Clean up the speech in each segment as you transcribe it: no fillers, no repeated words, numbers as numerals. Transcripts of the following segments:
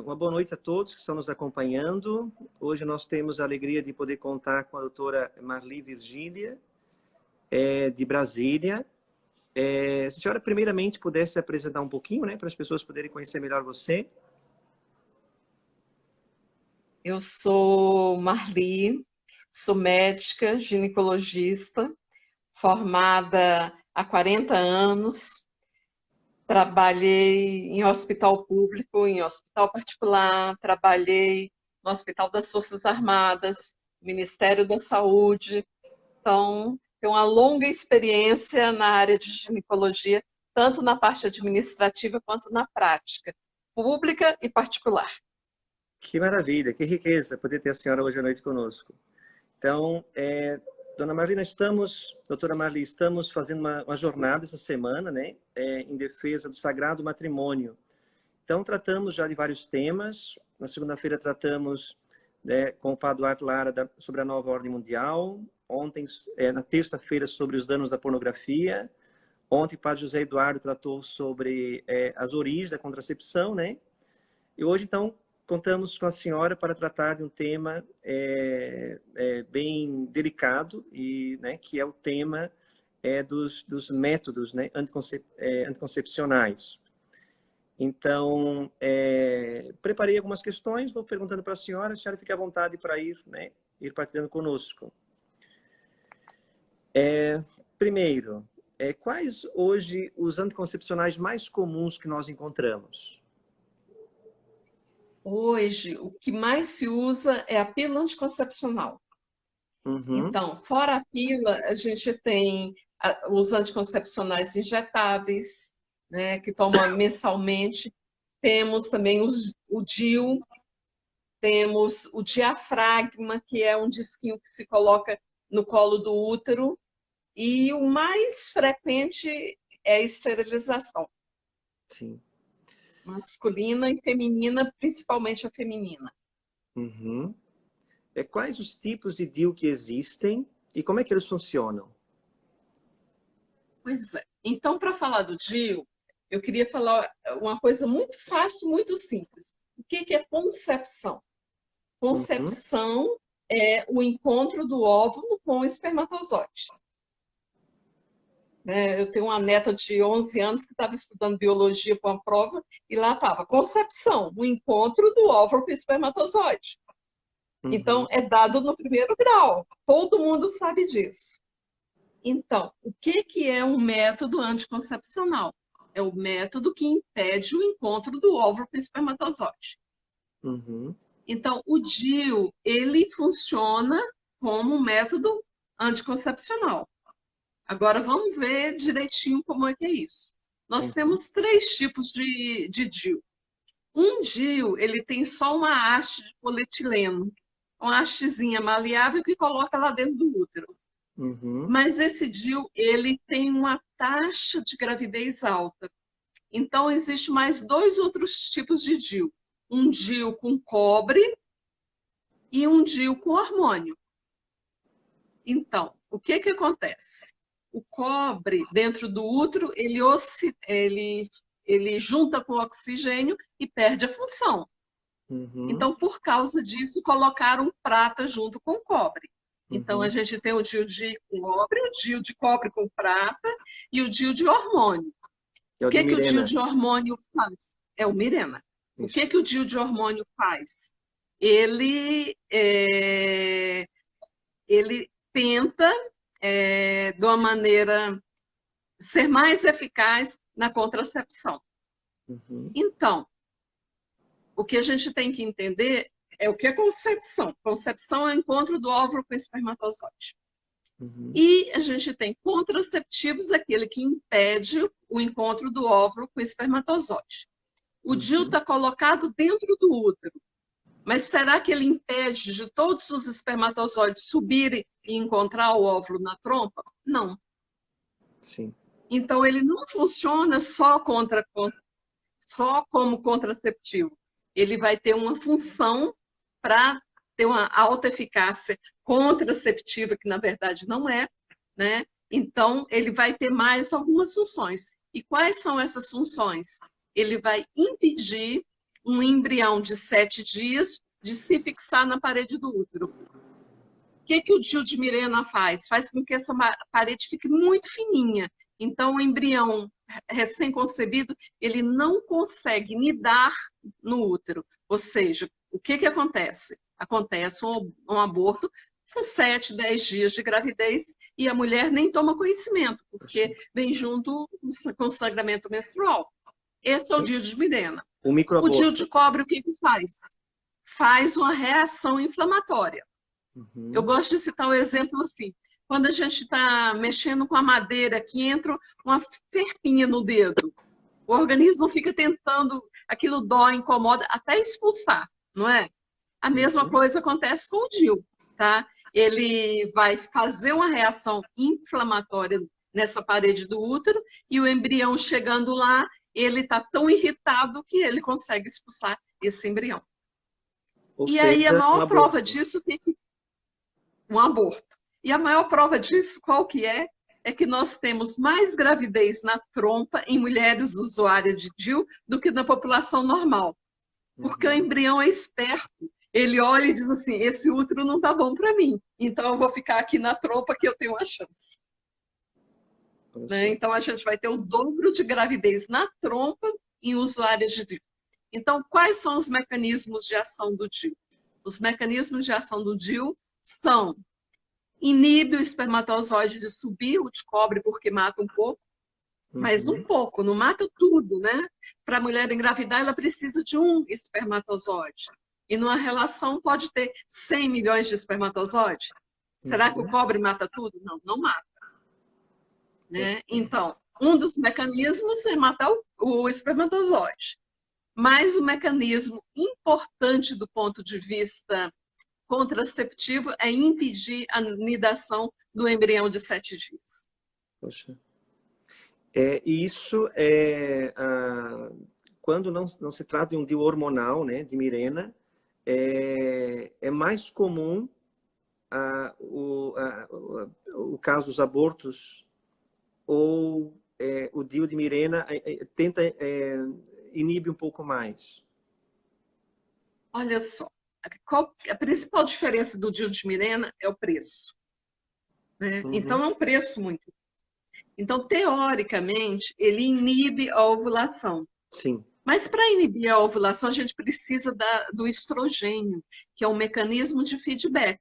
Uma boa noite a todos que estão nos acompanhando. Hoje nós temos a alegria de poder contar com a doutora Marli Virgília, de Brasília. Se a senhora primeiramente pudesse apresentar um pouquinho, né, para as pessoas poderem conhecer melhor você. Eu sou Marli, sou médica, ginecologista, formada há 40 anos. Trabalhei em hospital público, em hospital particular, trabalhei no Hospital das Forças Armadas, Ministério da Saúde. Então, tenho uma longa experiência na área de ginecologia, tanto na parte administrativa quanto na prática, pública e particular. Que maravilha, que riqueza poder ter a senhora hoje à noite conosco. Então, doutora Marli, estamos fazendo uma jornada essa semana, né, em defesa do sagrado matrimônio. Então, tratamos já de vários temas. Na segunda-feira tratamos, né, com o Padre Duarte Lara sobre a nova ordem mundial. Ontem, na terça-feira, sobre os danos da pornografia. Ontem, o Padre José Eduardo tratou sobre as origens da contracepção, né? E hoje, então, contamos com a senhora para tratar de um tema bem delicado, e, né, que é o tema dos métodos, né, anticoncepcionais. Então, preparei algumas questões, vou perguntando para a senhora fica à vontade para ir partilhando conosco. Primeiro, quais hoje os anticoncepcionais mais comuns que nós encontramos? Hoje, o que mais se usa é a pílula anticoncepcional. Uhum. Então, fora a pílula, a gente tem os anticoncepcionais injetáveis, né, que toma mensalmente. Temos também o DIU, temos o diafragma, que é um disquinho que se coloca no colo do útero, e o mais frequente é a esterilização. Sim. Masculina e feminina, principalmente a feminina. Uhum. Quais os tipos de DIU que existem e como é que eles funcionam? Pois é. Então, para falar do DIU, eu queria falar uma coisa muito fácil, muito simples. O que é concepção? Concepção é o encontro do óvulo com o espermatozoide. Eu tenho uma neta de 11 anos que estava estudando biologia para uma prova e lá estava concepção, o encontro do óvulo com o espermatozoide. Uhum. Então, é dado no primeiro grau. Todo mundo sabe disso. Então, o que é um método anticoncepcional? É o método que impede o encontro do óvulo com o espermatozoide. Uhum. Então, o DIU, ele funciona como um método anticoncepcional. Agora, vamos ver direitinho como é que é isso. Nós temos 3 tipos de DIU. Um DIU, ele tem só uma haste de polietileno, uma hastezinha maleável que coloca lá dentro do útero. Uhum. Mas esse DIU, ele tem uma taxa de gravidez alta. Então, existe mais 2 outros tipos de DIU. Um DIU com cobre e um DIU com hormônio. Então, o que acontece? O cobre dentro do útero, ele junta com o oxigênio e perde a função. Uhum. Então, por causa disso, colocaram prata junto com cobre. Então, a gente tem o DIU de cobre, o DIU de cobre com prata e o DIU de hormônio. É o O que o DIU Mirena. de hormônio faz? É o Mirena. O Isso. que o DIU de hormônio faz? Ele tenta, de uma maneira, ser mais eficaz na contracepção. Uhum. Então, o que a gente tem que entender é o que é concepção. Concepção é o encontro do óvulo com o espermatozoide. Uhum. E a gente tem contraceptivos, aquele que impede o encontro do óvulo com o espermatozoide. O DIU está colocado dentro do útero. Mas será que ele impede de todos os espermatozoides subirem e encontrar o óvulo na trompa? Não. Sim. Então, ele não funciona só como contraceptivo. Ele vai ter uma função para ter uma alta eficácia contraceptiva, que na verdade não é, né? Então, ele vai ter mais algumas funções. E quais são essas funções? Ele vai impedir um embrião de 7 dias de se fixar na parede do útero. O que o DIU de Mirena faz? Faz com que essa parede fique muito fininha. Então, o embrião recém-concebido, ele não consegue nidar no útero. Ou seja, o que acontece? Acontece um aborto com 7, 10 dias de gravidez e a mulher nem toma conhecimento, porque vem junto com o sangramento menstrual. Esse é o DIU de Mirena. O DIU de cobre, o que faz? Faz uma reação inflamatória. Eu gosto de citar o exemplo assim, quando a gente está mexendo com a madeira que entra uma ferpinha no dedo, o organismo fica tentando, aquilo dói, incomoda, até expulsar, não é? A mesma coisa acontece com o DIU, tá? Ele vai fazer uma reação inflamatória nessa parede do útero e o embrião chegando lá, ele está tão irritado que ele consegue expulsar esse embrião. Ou e seja, aí a maior um prova disso tem que um aborto. E a maior prova disso, qual que é? É que nós temos mais gravidez na trompa em mulheres usuárias de DIU do que na população normal. Porque o embrião é esperto. Ele olha e diz assim, esse útero não tá bom para mim, então eu vou ficar aqui na trompa que eu tenho uma chance. Né? Então a gente vai ter o dobro de gravidez na trompa em usuárias de DIU. Então, quais são os mecanismos de ação do DIU? Os mecanismos de ação do DIU são: inibe o espermatozoide de subir, o de cobre porque mata um pouco, mas um pouco, não mata tudo, né? Para a mulher engravidar, ela precisa de um espermatozoide. E numa relação pode ter 100 milhões de espermatozoides. Será que o cobre mata tudo? Não, não mata. Né? Então, um dos mecanismos é matar o espermatozoide. Mas o mecanismo importante do ponto de vista contraceptivo é impedir a nidação do embrião de 7 dias. Poxa. E isso quando não se trata de um DIU hormonal, né, de Mirena, é mais comum o caso dos abortos, ou o DIU de Mirena tenta inibe um pouco mais? Olha só, a principal diferença do DIU de Mirena é o preço. Né? Então, é um preço muito. Então, teoricamente, ele inibe a ovulação. Sim. Mas para inibir a ovulação, a gente precisa do estrogênio, que é um mecanismo de feedback.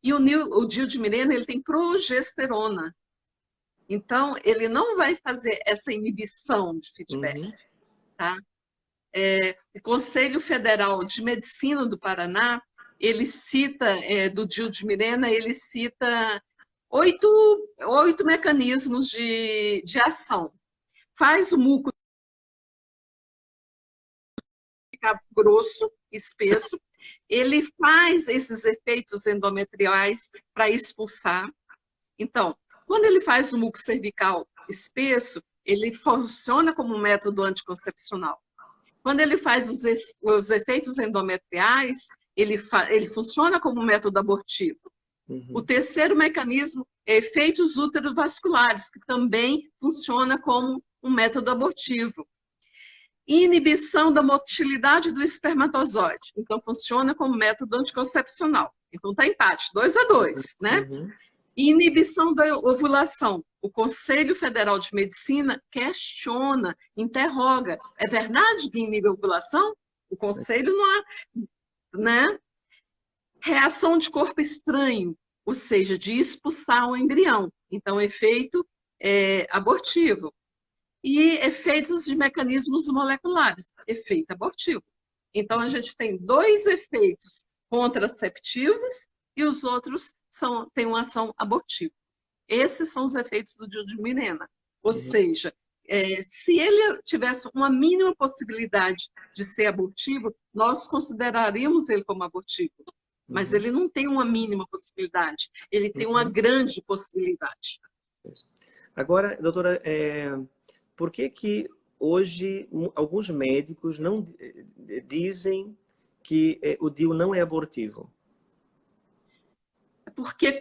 E o DIU de Mirena, ele tem progesterona. Então, ele não vai fazer essa inibição de feedback. Tá? O Conselho Federal de Medicina do Paraná, ele cita, do DIU de Mirena, ele cita 8 mecanismos de ação. Faz o muco ficar grosso, espesso, ele faz esses efeitos endometriais para expulsar. Então, quando ele faz o muco cervical espesso, ele funciona como um método anticoncepcional. Quando ele faz os efeitos endometriais, ele funciona como um método abortivo. O terceiro mecanismo é efeitos úterovasculares, que também funciona como um método abortivo. Inibição da motilidade do espermatozoide. Então, funciona como método anticoncepcional. Então, está empate, 2-2, né? Inibição da ovulação. O Conselho Federal de Medicina questiona, interroga. É verdade que inibe a ovulação? O Conselho não há, né? Reação de corpo estranho, ou seja, de expulsar o embrião. Então, efeito abortivo. E efeitos de mecanismos moleculares, efeito abortivo. Então, a gente tem 2 efeitos contraceptivos e os outros têm uma ação abortiva. Esses são os efeitos do DIU de Mirena. Ou seja, se ele tivesse uma mínima possibilidade de ser abortivo, nós consideraríamos ele como abortivo. Mas ele não tem uma mínima possibilidade, ele tem uma grande possibilidade. Agora, doutora, por que hoje alguns médicos não dizem que o DIU não é abortivo? Porque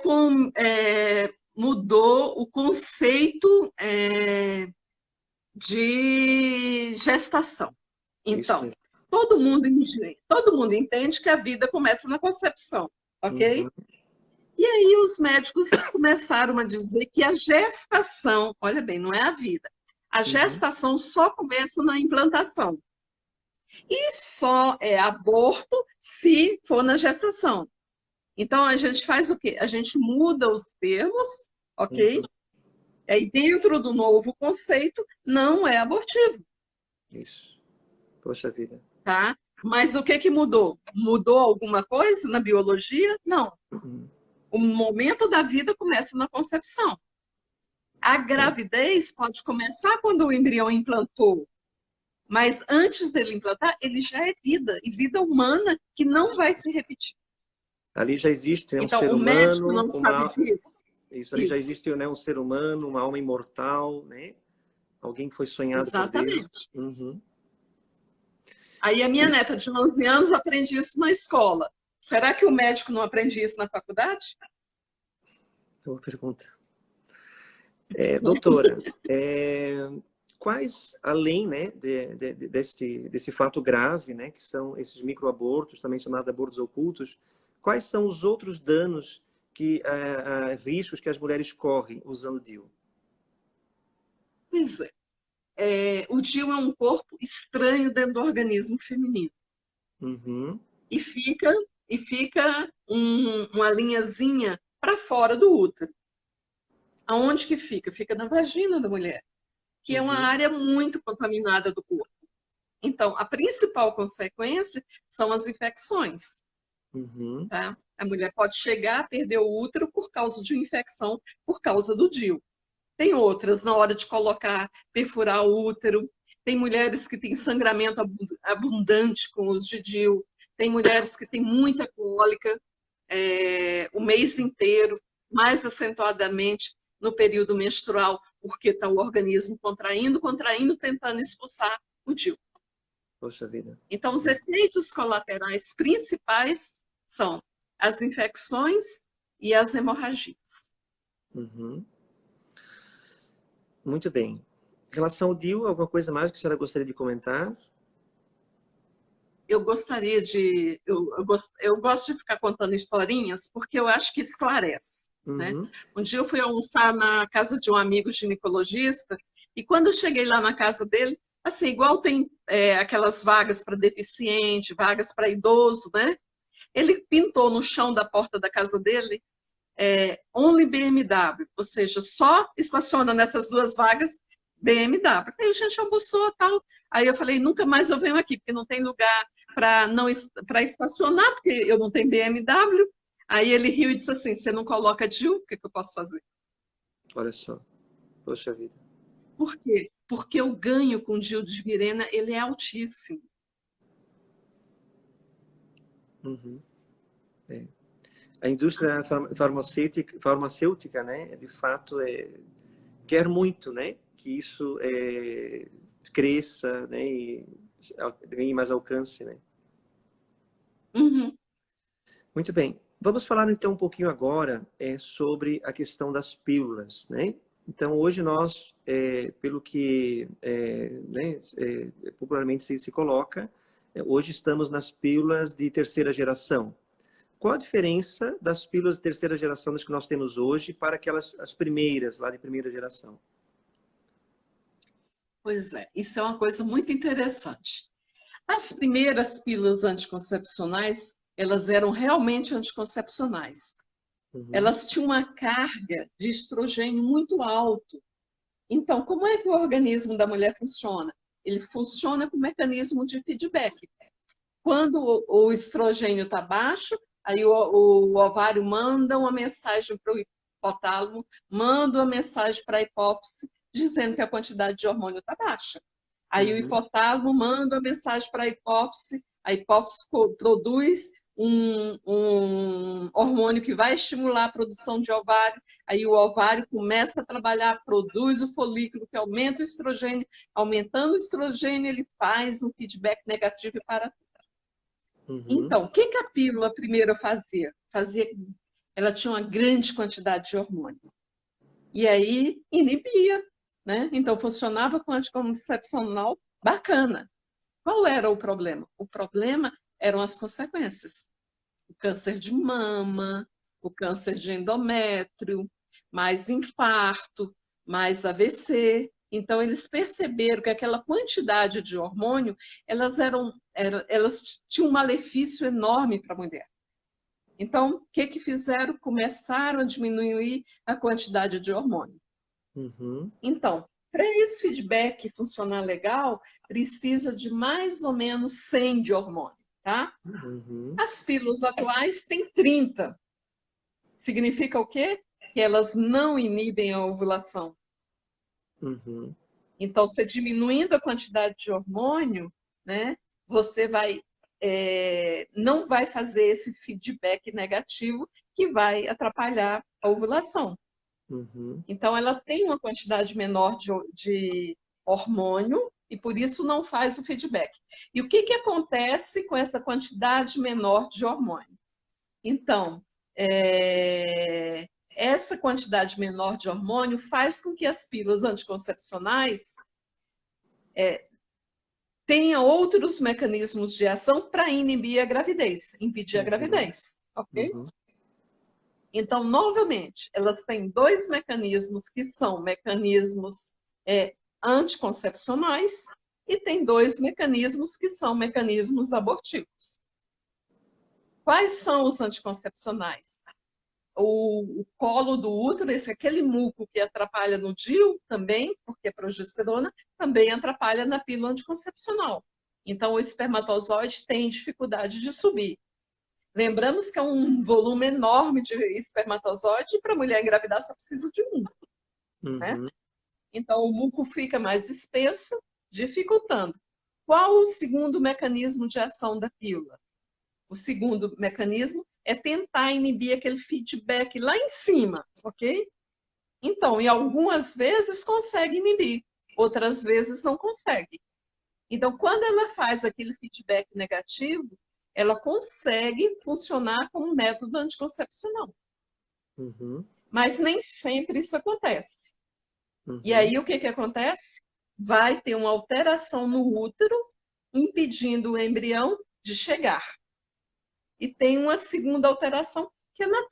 mudou o conceito de gestação. Então, todo mundo entende que a vida começa na concepção, ok? Uhum. E aí os médicos começaram a dizer que a gestação, olha bem, não é a vida, a Uhum. gestação só começa na implantação. E só é aborto se for na gestação. Então a gente faz o quê? A gente muda os termos, ok? Uhum. Aí dentro do novo conceito, não é abortivo, Isso. Poxa vida. tá? Mas o que que mudou? Mudou alguma coisa na biologia? Não. Uhum. O momento da vida começa na concepção. A É. gravidez pode começar quando o embrião implantou, mas antes dele implantar, ele já é vida, e vida humana que não vai se repetir. Ali já existe, né, um Então, ser o médico humano, não sabe disso. isso ali já Isso, existe, né, um ser humano, uma alma imortal, né? Alguém que foi sonhado por Deus. exatamente. Uhum. Aí a minha neta de 11 anos aprende isso na escola. Será que o médico não aprende isso na faculdade? Boa pergunta. Doutora, quais, além, né, desse fato grave, né, que são esses microabortos, também chamados abortos ocultos, quais são os outros danos riscos que as mulheres correm usando DIU? Pois é. O DIU é um corpo estranho dentro do organismo feminino. Uhum. E fica, uma linhazinha para fora do útero. Aonde que fica? Fica na vagina da mulher, que é uma Uhum. área muito contaminada do corpo. Então, a principal consequência são as infecções. Uhum. Tá? A mulher pode chegar a perder o útero por causa de uma infecção, por causa do DIU. Tem outras, na hora de colocar, perfurar o útero. Tem mulheres que têm sangramento abundante com os de DIU. Tem mulheres que têm muita cólica o mês inteiro, mais acentuadamente no período menstrual, porque está o organismo contraindo, tentando expulsar o DIU. Poxa vida. Então, os efeitos colaterais principais são as infecções e as hemorragias. Uhum. Muito bem. Em relação ao DIU, alguma coisa mais que a senhora gostaria de comentar? Eu gostaria de. Eu gosto de ficar contando historinhas porque eu acho que esclarece. Né? Uhum. Um dia eu fui almoçar na casa de um amigo ginecologista e quando eu cheguei lá na casa dele, assim, igual tem aquelas vagas para deficiente, vagas para idoso, né? Ele pintou no chão da porta da casa dele Only BMW, ou seja, só estaciona nessas duas vagas BMW. Aí a gente almoçou tal. Aí eu falei, nunca mais eu venho aqui, porque não tem lugar para estacionar, porque eu não tenho BMW. Aí ele riu e disse assim, você não coloca DIU, o que eu posso fazer? Olha só. Poxa vida. Por quê? Porque o ganho com DIU de Mirena, ele é altíssimo. Uhum. É. A indústria farmacêutica, né, de fato, quer muito, né, que isso cresça, né, e ganhe mais alcance, né. Uhum. Muito bem. Vamos falar então um pouquinho agora sobre a questão das pílulas, né? Então hoje nós, pelo que né, popularmente se coloca, hoje estamos nas pílulas de terceira geração. Qual a diferença das pílulas de terceira geração das que nós temos hoje para aquelas as primeiras lá de primeira geração? Pois é, isso é uma coisa muito interessante. As primeiras pílulas anticoncepcionais, elas eram realmente anticoncepcionais. Uhum. Elas tinham uma carga de estrogênio muito alto. Então, como é que o organismo da mulher funciona? Ele funciona com mecanismo de feedback. Quando o estrogênio está baixo, aí o ovário manda uma mensagem para o hipotálamo, manda uma mensagem para a hipófise, dizendo que a quantidade de hormônio está baixa. Aí o Uhum. hipotálamo manda uma mensagem para a hipófise produz um hormônio que vai estimular a produção de ovário, aí o ovário começa a trabalhar, produz o folículo que aumenta o estrogênio, aumentando o estrogênio, ele faz um feedback negativo para. Uhum. Então, o que a pílula primeira fazia? Ela tinha uma grande quantidade de hormônio. E aí inibia, né? Então funcionava com anticoncepcional bacana. Qual era o problema? O problema eram as consequências. O câncer de mama, o câncer de endométrio, mais infarto, mais AVC. Então, eles perceberam que aquela quantidade de hormônio, elas tinham um malefício enorme para a mulher. Então, o que fizeram? Começaram a diminuir a quantidade de hormônio. Uhum. Então, para esse feedback funcionar legal, precisa de mais ou menos 100 de hormônio, tá? Uhum. As pílulas atuais têm 30. Significa o quê? Que elas não inibem a ovulação. Uhum. Então, você diminuindo a quantidade de hormônio, né, você não vai fazer esse feedback negativo que vai atrapalhar a ovulação. Uhum. Então, ela tem uma quantidade menor de hormônio e por isso não faz o feedback. E o que acontece com essa quantidade menor de hormônio? Então, essa quantidade menor de hormônio faz com que as pílulas anticoncepcionais tenham outros mecanismos de ação para inibir a gravidez, impedir a gravidez, ok? Uhum. Então, novamente, elas têm dois mecanismos que são mecanismos anticoncepcionais e tem dois mecanismos que são mecanismos abortivos. Quais são os anticoncepcionais? O colo do útero, aquele muco que atrapalha no DIU também, porque a progesterona também atrapalha na pílula anticoncepcional. Então, o espermatozoide tem dificuldade de subir. Lembramos que é um volume enorme de espermatozoide e para a mulher engravidar só precisa de um. Né? Uhum. Então, o muco fica mais espesso, dificultando. Qual o segundo mecanismo de ação da pílula? O segundo mecanismo é tentar inibir aquele feedback lá em cima, ok? Então, e algumas vezes consegue inibir, outras vezes não consegue. Então, quando ela faz aquele feedback negativo, ela consegue funcionar como método anticoncepcional. Uhum. Mas nem sempre isso acontece. Uhum. E aí, o que acontece? Vai ter uma alteração no útero, impedindo o embrião de chegar. E tem uma segunda alteração, que é na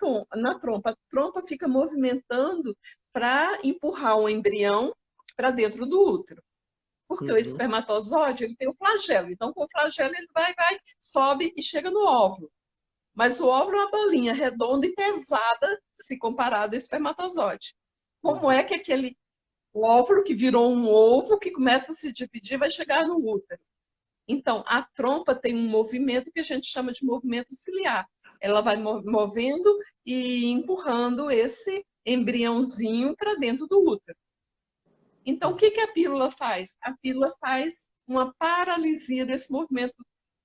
trompa. A trompa fica movimentando para empurrar o embrião para dentro do útero. Porque o espermatozoide ele tem o flagelo. Então, com o flagelo, ele vai, sobe e chega no óvulo. Mas o óvulo é uma bolinha redonda e pesada se comparado ao espermatozoide. Como é que aquele óvulo que virou um ovo, que começa a se dividir, vai chegar no útero? Então, a trompa tem um movimento que a gente chama de movimento ciliar. Ela vai movendo e empurrando esse embriãozinho para dentro do útero. Então, o que a pílula faz? A pílula faz uma paralisia desse movimento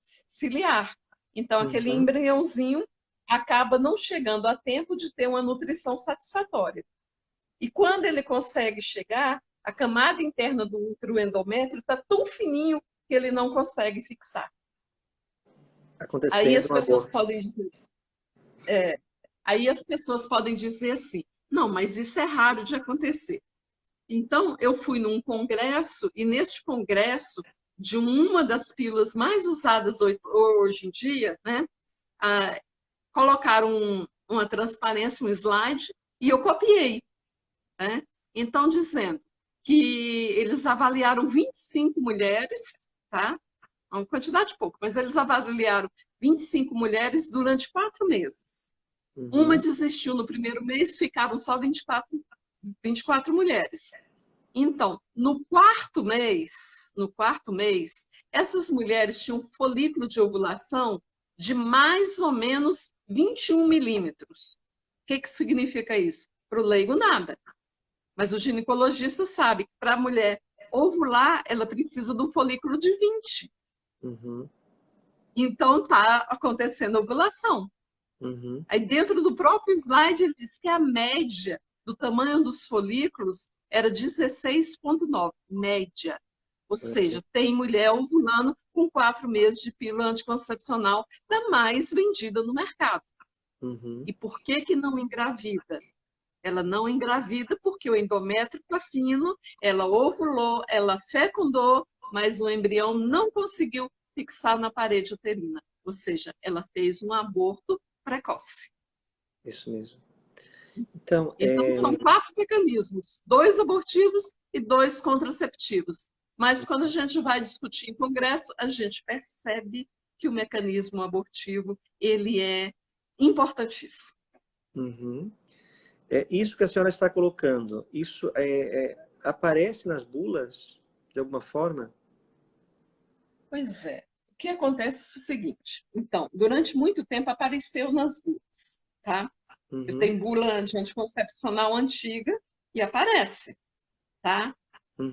ciliar. Então, aquele embriãozinho acaba não chegando a tempo de ter uma nutrição satisfatória. E quando ele consegue chegar, a camada interna do útero, o endométrio, está tão fininho que ele não consegue fixar. Aí as pessoas podem dizer, aí as pessoas podem dizer assim, não, mas isso é raro de acontecer. Então, eu fui num congresso, e neste congresso, de uma das pílulas mais usadas hoje em dia, né, colocaram uma transparência, um slide, e eu copiei. Né? Então, dizendo que eles avaliaram 25 mulheres, tá? Uma quantidade pouco, mas eles avaliaram 25 mulheres durante 4 meses. Uma desistiu no primeiro mês, ficaram só 24 mulheres. Então, no quarto mês, essas mulheres tinham um folículo de ovulação de mais ou menos 21 milímetros. O que significa isso? Para o leigo, nada. Mas o ginecologista sabe que para a mulher ovular, ela precisa de um folículo de 20. Então, está acontecendo a ovulação. Aí, dentro do próprio slide, ele diz que a média do tamanho dos folículos era 16,9, média. Ou seja, tem mulher ovulando com 4 meses de pílula anticoncepcional, da mais vendida no mercado. E por que não engravida? Ela não engravida porque o endométrio está fino, ela ovulou, ela fecundou mas o embrião não conseguiu fixar na parede uterina. Ou seja, ela fez um aborto precoce. Isso mesmo. Então, Então, são 4 mecanismos, 2 abortivos e 2 contraceptivos. Mas quando a gente vai discutir em congresso, a gente percebe que o mecanismo abortivo, ele é importantíssimo. uhum. Isso que a senhora está colocando, isso aparece nas bulas, de alguma forma? Pois é. O que acontece é o seguinte. Então, durante muito tempo apareceu nas bulas, tá? Eu Uhum, tenho bula de anticoncepcional antiga e aparece, tá?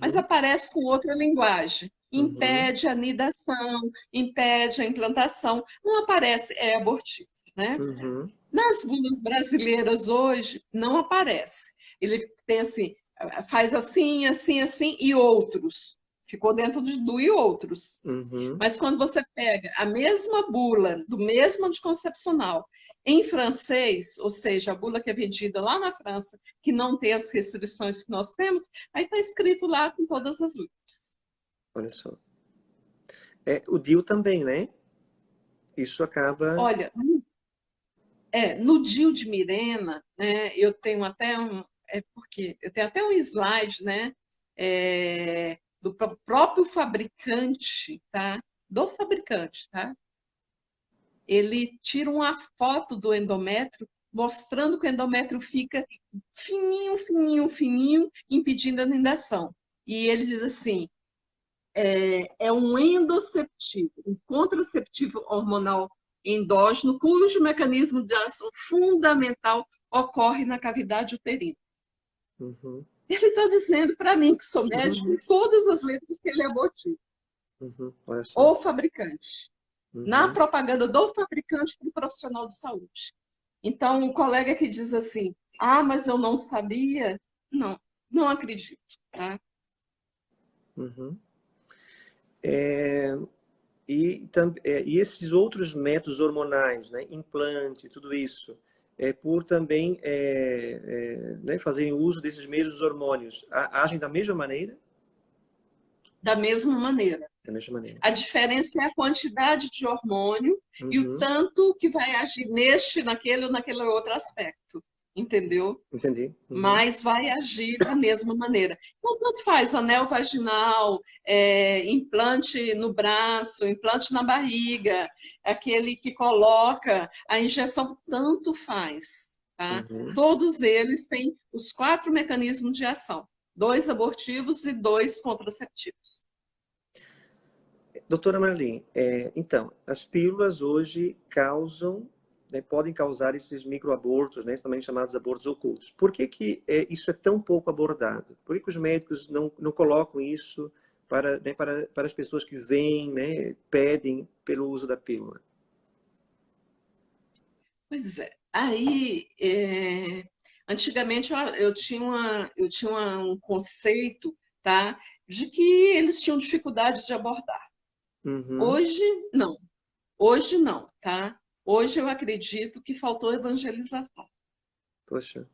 Mas uhum, aparece com outra linguagem. uhum, Impede a nidação, impede a implantação. Não aparece, é abortivo, né? uhum, Nas bulas brasileiras hoje, não aparece. Ele tem assim, faz assim, assim, assim, e outros. Ficou dentro do e outros. uhum. Mas quando você pega a mesma bula, do mesmo anticoncepcional, em francês, ou seja, a bula que é vendida lá na França, que não tem as restrições que nós temos, aí está escrito lá com todas as letras. Olha só. O DIU também, né? Isso acaba... Olha, no DIU de Mirena, né, eu tenho até porque eu tenho até um slide, né, do próprio fabricante, tá? Do fabricante, tá? Ele tira uma foto do endométrio, mostrando que o endométrio fica fininho, fininho, fininho, impedindo a nidação. E ele diz assim, é um endoceptivo, um contraceptivo hormonal endógeno, cujo mecanismo de ação fundamental ocorre na cavidade uterina. Uhum, Ele está dizendo para mim, que sou médico, uhum, com todas as letras, que ele é abortivo. uhum. Olha só. O fabricante. Na Uhum, propaganda do fabricante para o profissional de saúde. Então, um colega que diz assim, mas eu não sabia, não, não acredito, tá? uhum. É, e esses outros métodos hormonais, né, implante, tudo isso, por também né, fazerem uso desses mesmos hormônios, agem da mesma maneira? Da mesma maneira. Da mesma maneira. A diferença é a quantidade de hormônio e o Uhum, tanto que vai agir neste, naquele ou naquele outro aspecto, entendeu? entendi. Uhum, Mas vai agir da mesma maneira. Então, tanto faz anel vaginal, implante no braço, implante na barriga, aquele que coloca a injeção, tanto faz, tá? uhum. Todos eles têm os 4 mecanismos de ação, 2 abortivos e 2 contraceptivos. Doutora Marlene, então, as pílulas hoje causam, né, podem causar esses microabortos, né, também chamados abortos ocultos. Por que que isso é tão pouco abordado? Por que que os médicos não colocam isso para, né, para as pessoas que vêm, né, pedem pelo uso da pílula? Pois é. Aí, antigamente eu tinha um conceito, tá, de que eles tinham dificuldade de abordar. Uhum. Hoje, não. Hoje, não, tá? Hoje eu acredito que faltou evangelização. Poxa.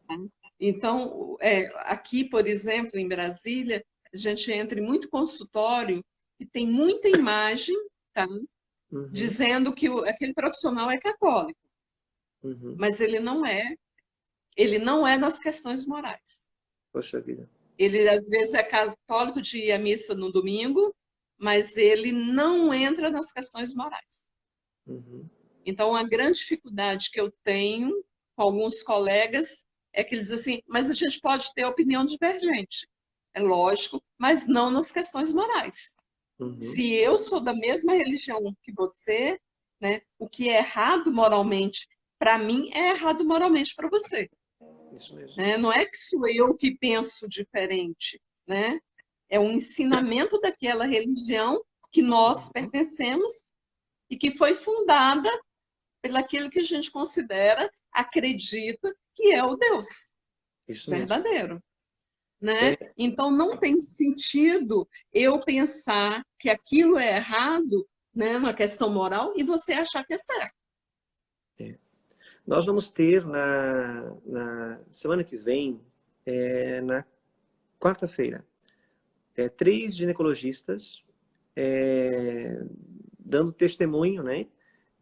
Tá? Então, aqui, por exemplo, em Brasília, a gente entra em muito consultório e tem muita imagem, tá, Uhum. dizendo que aquele profissional é católico, Uhum. mas ele não é nas questões morais. Poxa vida. Ele, às vezes, é católico de ir à missa no domingo, mas ele não entra nas questões morais. Uhum. Então, a grande dificuldade que eu tenho com alguns colegas é que eles dizem assim, mas a gente pode ter opinião divergente. É lógico, mas não nas questões morais. Uhum. Se eu sou da mesma religião que você, né, o que é errado moralmente para mim é errado moralmente para você. Isso mesmo. Né? Não é que sou eu que penso diferente, né? É um ensinamento daquela religião que nós Uhum. pertencemos e que foi fundada pelaquilo que a gente considera, acredita que é o Deus Isso mesmo. verdadeiro, né? É, Então não tem sentido eu pensar que aquilo é errado, né, uma questão moral, e você achar que é certo. é. Nós vamos ter na semana que vem, na quarta-feira, 3 ginecologistas dando testemunho, né,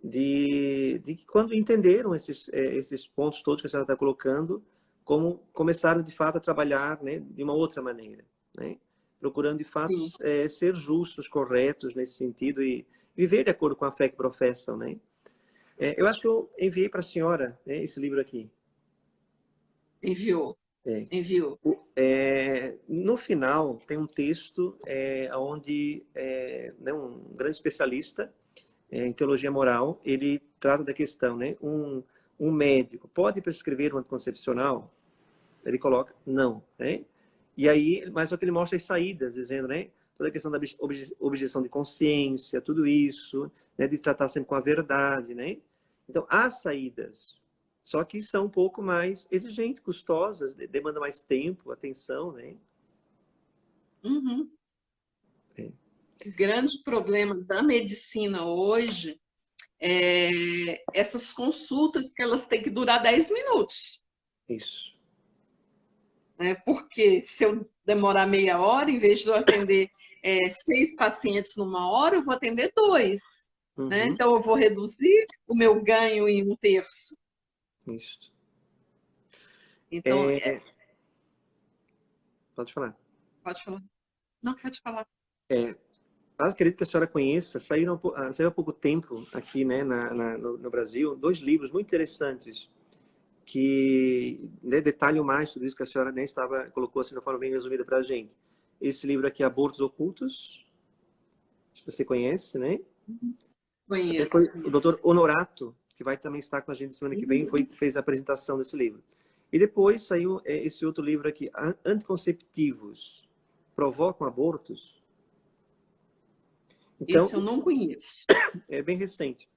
de que quando entenderam esses pontos todos que a senhora está colocando, como começaram de fato a trabalhar, né, de uma outra maneira, né, procurando de fato Sim. ser justos, corretos nesse sentido e viver de acordo com a fé que professam, né. Eu acho que eu enviei para a senhora, né, esse livro aqui. Enviou. É. Enviou. No final, tem um texto onde né, um grande especialista em teologia moral, ele trata da questão, né? Um médico pode prescrever um anticoncepcional? Ele coloca não, né? E aí, mas só que ele mostra as saídas, dizendo, né? Toda a questão da objeção de consciência, tudo isso, né? De tratar sempre com a verdade, né? Então, há saídas, só que são um pouco mais exigentes, custosas, demandam mais tempo, atenção, né? Uhum. É, O grande problema da medicina hoje é essas consultas que elas têm que durar 10 minutos. isso. Né? Porque se eu demorar meia hora, em vez de eu atender 6 pacientes numa hora, eu vou atender 2. Né? Uhum, Então, eu vou reduzir o meu ganho em 1/3. isso. Então, É, pode falar. pode falar. Não, pode falar. Acredito que a senhora conheça, saiu há pouco tempo aqui, né, no Brasil, 2 livros muito interessantes que, né, detalham mais tudo isso que a senhora nem colocou assim de uma forma bem resumida para a gente. Esse livro aqui, Abortos Ocultos, acho que você conhece, né? Até foi Conheço, o conheço. doutor Honorato, que vai também estar com a gente semana que vem, fez a apresentação desse livro. E depois saiu esse outro livro aqui, Anticonceptivos Provocam Abortos. Então, Esse eu não conheço. é bem recente.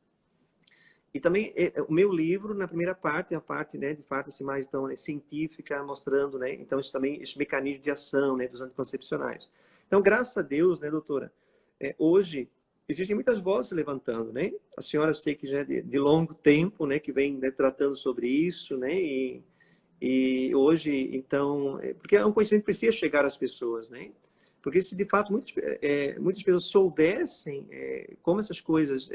E também o meu livro, na primeira parte, a parte, né, de fato, assim, mais então, científica, mostrando, né, então, isso também, esse mecanismo de ação, né, dos anticoncepcionais. Então, graças a Deus, né, doutora, hoje existem muitas vozes se levantando, né? A senhora, eu sei que já é de longo tempo, né, que vem, né, tratando sobre isso, né, e hoje, então, porque é um conhecimento que precisa chegar às pessoas, né? Porque se de fato muitas pessoas soubessem como essas coisas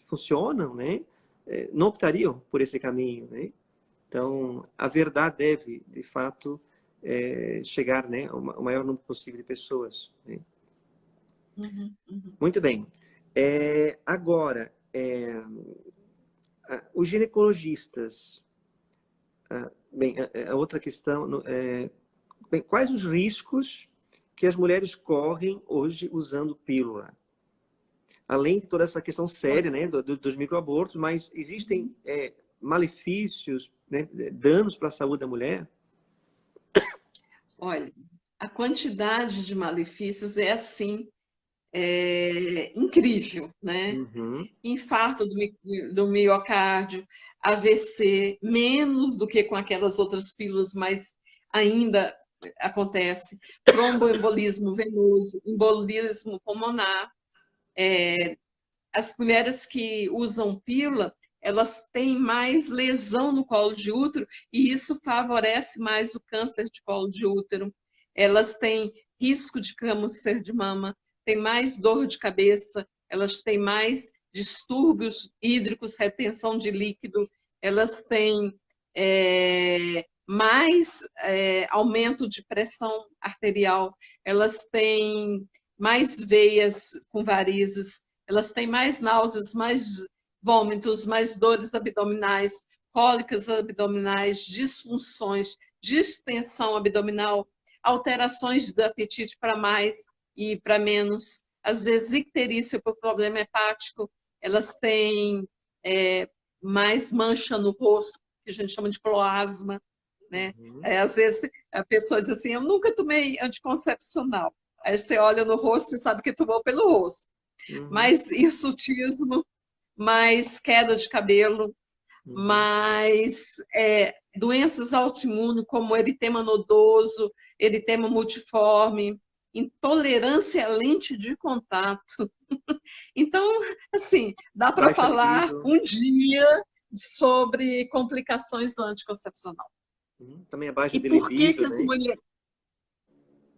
funcionam, né? Não optariam por esse caminho, né? Então, a verdade deve, de fato, chegar, né, ao maior número possível de pessoas, né? Uhum, uhum. Muito bem. Agora, os ginecologistas, bem, a outra questão, bem, quais os riscos que as mulheres correm hoje usando pílula? Além de toda essa questão séria, Olha, né, dos microabortos, mas existem malefícios, né, danos para a saúde da mulher? olha, a quantidade de malefícios é assim, incrível, né? Uhum, Infarto do miocárdio, AVC, menos do que com aquelas outras pílulas, mas ainda acontece. Tromboembolismo venoso, embolismo pulmonar. As mulheres que usam pílula, elas têm mais lesão no colo de útero e isso favorece mais o câncer de colo de útero. Elas têm risco de câncer de mama, têm mais dor de cabeça, elas têm mais distúrbios hídricos, retenção de líquido, elas têm mais aumento de pressão arterial, elas têm mais veias com varizes, elas têm mais náuseas, mais vômitos, mais dores abdominais, cólicas abdominais, disfunções, distensão abdominal, alterações do apetite para mais e para menos, às vezes icterícia por problema hepático, elas têm mais mancha no rosto, que a gente chama de cloasma, né? uhum, Às vezes a pessoa diz assim, eu nunca tomei anticoncepcional. Aí você olha no rosto e sabe que tomou pelo rosto. uhum, Mais hirsutismo, mais queda de cabelo, uhum. mais doenças autoimunes como eritema nodoso, eritema multiforme, intolerância à lente de contato. Então, assim, dá para Baixa falar libido, um dia sobre complicações do anticoncepcional. também a baixa E de por que que libido, as né? mulheres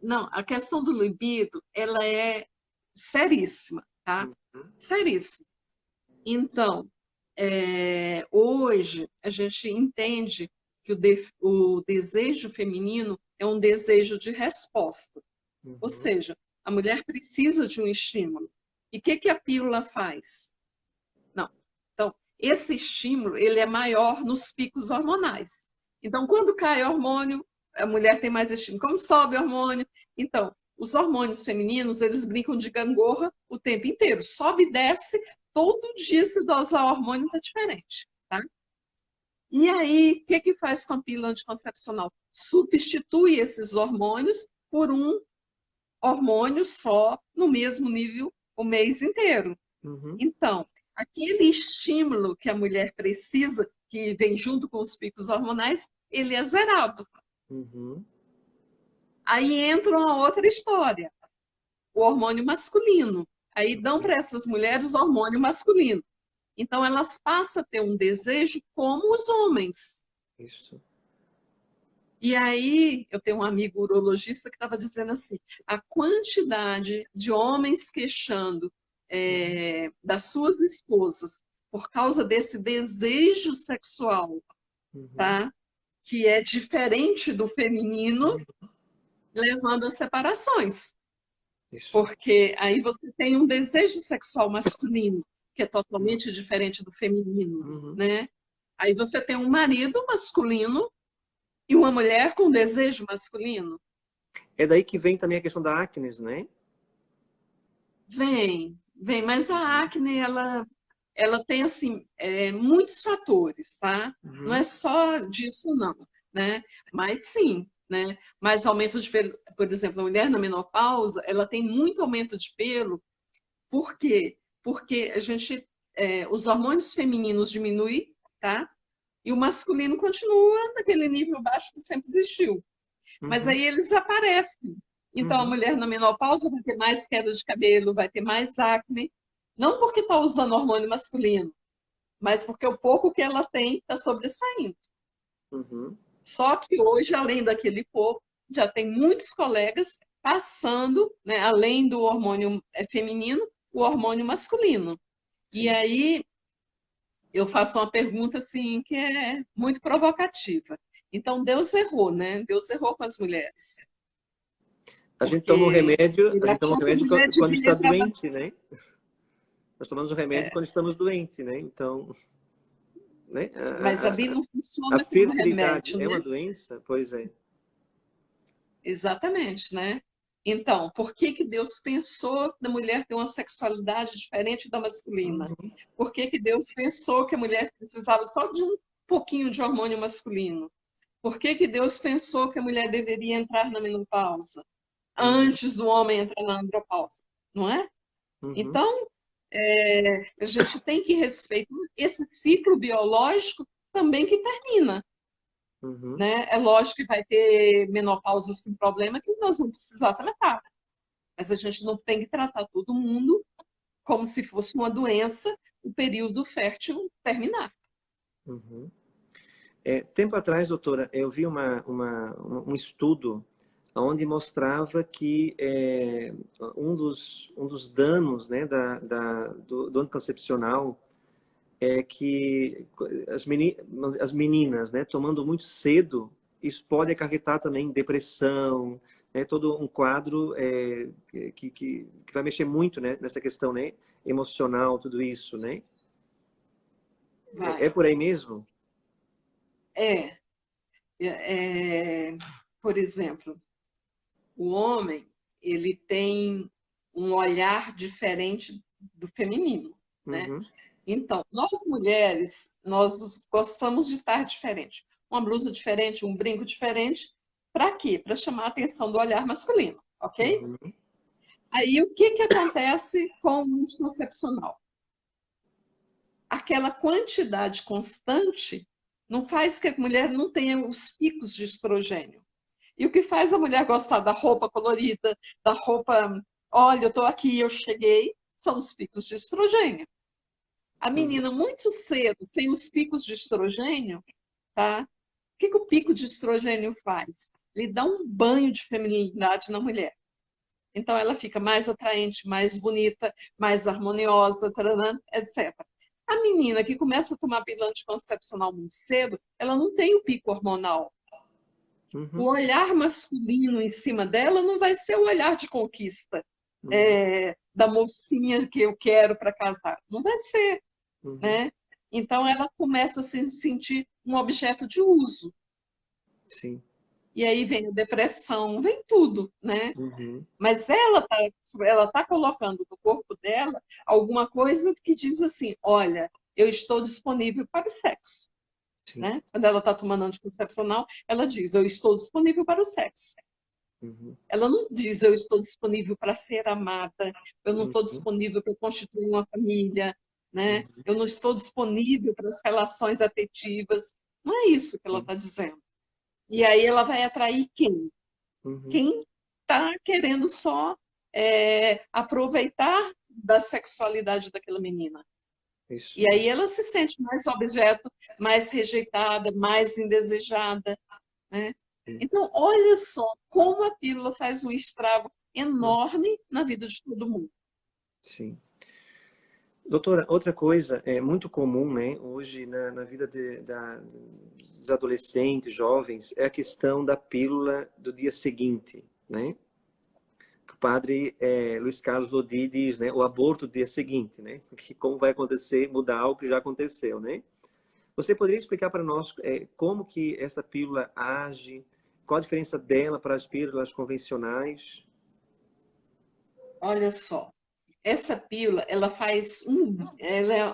Não, a questão do libido, ela é seríssima, tá? Uhum. Seríssima. Então, hoje a gente entende que o desejo feminino é um desejo de resposta. Ou Uhum. seja, a mulher precisa de um estímulo. E o que, que a pílula faz? Não. Então, esse estímulo ele é maior nos picos hormonais. Então, quando cai hormônio, a mulher tem mais estímulo. Como sobe hormônio? Então, os hormônios femininos, eles brincam de gangorra o tempo inteiro. Sobe e desce, todo dia se dosar hormônio está diferente, tá? E aí, o que, que faz com a pílula anticoncepcional? Substitui esses hormônios por um hormônio só no mesmo nível o mês inteiro. Uhum. Então, aquele estímulo que a mulher precisa, que vem junto com os picos hormonais, ele é zerado. Uhum. Aí entra uma outra história, o hormônio masculino. Aí dão para essas mulheres o hormônio masculino. Então, elas passam a ter um desejo como os homens. Isso. E aí, eu tenho um amigo urologista que estava dizendo assim, a quantidade de homens queixando das suas esposas por causa desse desejo sexual, Uhum. tá? Que é diferente do feminino, Uhum. levando a separações. Isso. Porque aí você tem um desejo sexual masculino, que é Uhum. totalmente diferente do feminino, Uhum. né? Aí você tem um marido masculino e uma mulher com desejo masculino. É daí que vem também a questão da acne, né? Vem, mas a Uhum. acne, ela tem, assim, muitos fatores, tá? Não é Uhum. só disso, não, né? Mas sim, né? Mais aumento de pelo, por exemplo, a mulher na menopausa, ela tem muito aumento de pelo, por quê? Porque os hormônios femininos diminuem, tá? E o masculino continua naquele nível baixo que sempre existiu. Mas Uhum. aí eles aparecem. Então, a Uhum. mulher na menopausa vai ter mais queda de cabelo, vai ter mais acne, não porque está usando hormônio masculino, mas porque o pouco que ela tem está sobressaindo. Uhum. Só que hoje, além daquele pouco, já tem muitos colegas passando, né, além do hormônio feminino, o hormônio masculino. E Sim. aí eu faço uma pergunta assim que é muito provocativa. Então Deus errou, né? Deus errou com as mulheres. Porque A ele gente toma o achou que a remédio mulher quando está devia trabalhar. doente, né? Nós tomamos o remédio É, quando estamos doentes, né? Então, né? mas a Bíblia não A funciona como fertilidade remédio, é né? uma doença? Pois é. Exatamente, né? Então, por que que Deus pensou da mulher ter uma sexualidade diferente da masculina? Uhum. Por que que Deus pensou que a mulher precisava só de um pouquinho de hormônio masculino? Por que que Deus pensou que a mulher deveria entrar na menopausa Uhum. antes do homem entrar na andropausa? Não é? Uhum. Então, a gente tem que respeitar esse ciclo biológico também que termina. Uhum. Né? É lógico que vai ter menopausas com problema que nós vamos precisar tratar, mas a gente não tem que tratar todo mundo como se fosse uma doença, o período fértil terminar. Uhum. Tempo atrás, doutora, eu vi um estudo onde mostrava que um dos danos, né, do anticoncepcional é que as meninas, né, tomando muito cedo, isso pode acarretar também depressão, né, todo um quadro que vai mexer muito, né, nessa questão, né, emocional, tudo isso, né? É Vai. por aí mesmo? É, é, por exemplo, o homem ele tem um olhar diferente do feminino, né? Uhum. Então, nós mulheres, nós gostamos de estar diferente. Uma blusa diferente, um brinco diferente. Para quê? Para chamar a atenção do olhar masculino, ok? Uhum. Aí, o que que acontece com o anticoncepcional? Aquela quantidade constante não faz que a mulher não tenha os picos de estrogênio. E o que faz a mulher gostar da roupa colorida, da roupa, olha, eu estou aqui, eu cheguei, são os picos de estrogênio. A Uhum. menina muito cedo, sem os picos de estrogênio, tá? O que que o pico de estrogênio faz? ele dá um banho de feminilidade na mulher. Então, ela fica mais atraente, mais bonita, mais harmoniosa, taranã, etc. A menina que começa a tomar pílula anticoncepcional muito cedo, ela não tem o pico hormonal. O olhar masculino em cima dela não vai ser o olhar de conquista, da mocinha que eu quero para casar. Não vai ser, né? Então, ela começa a se sentir um objeto de uso. Sim. E aí vem a depressão, vem tudo, né? Mas ela tá colocando no corpo dela alguma coisa que diz assim, olha, eu estou disponível para o sexo. Né? Quando ela está tomando anticoncepcional, ela diz, eu estou disponível para o sexo. Ela não diz, eu estou disponível para ser amada, eu não estou disponível para constituir uma família, né? Eu não estou disponível para as relações afetivas. Não é isso que ela está dizendo. E aí ela vai atrair quem? Quem está querendo só aproveitar da sexualidade daquela menina. Isso. E aí ela se sente mais objeto, mais rejeitada, mais indesejada, né? Então, olha só como a pílula faz um estrago enorme na vida de todo mundo. Sim. Doutora, outra coisa é muito comum, né, hoje na vida dos adolescentes, jovens, é a questão da pílula do dia seguinte, né? Que o padre Luiz Carlos Lodi diz, né, o aborto do dia seguinte, né? Que como vai acontecer, mudar algo que já aconteceu, né? Você poderia explicar para nós como que essa pílula age, qual a diferença dela para as pílulas convencionais? Olha só, essa pílula, ela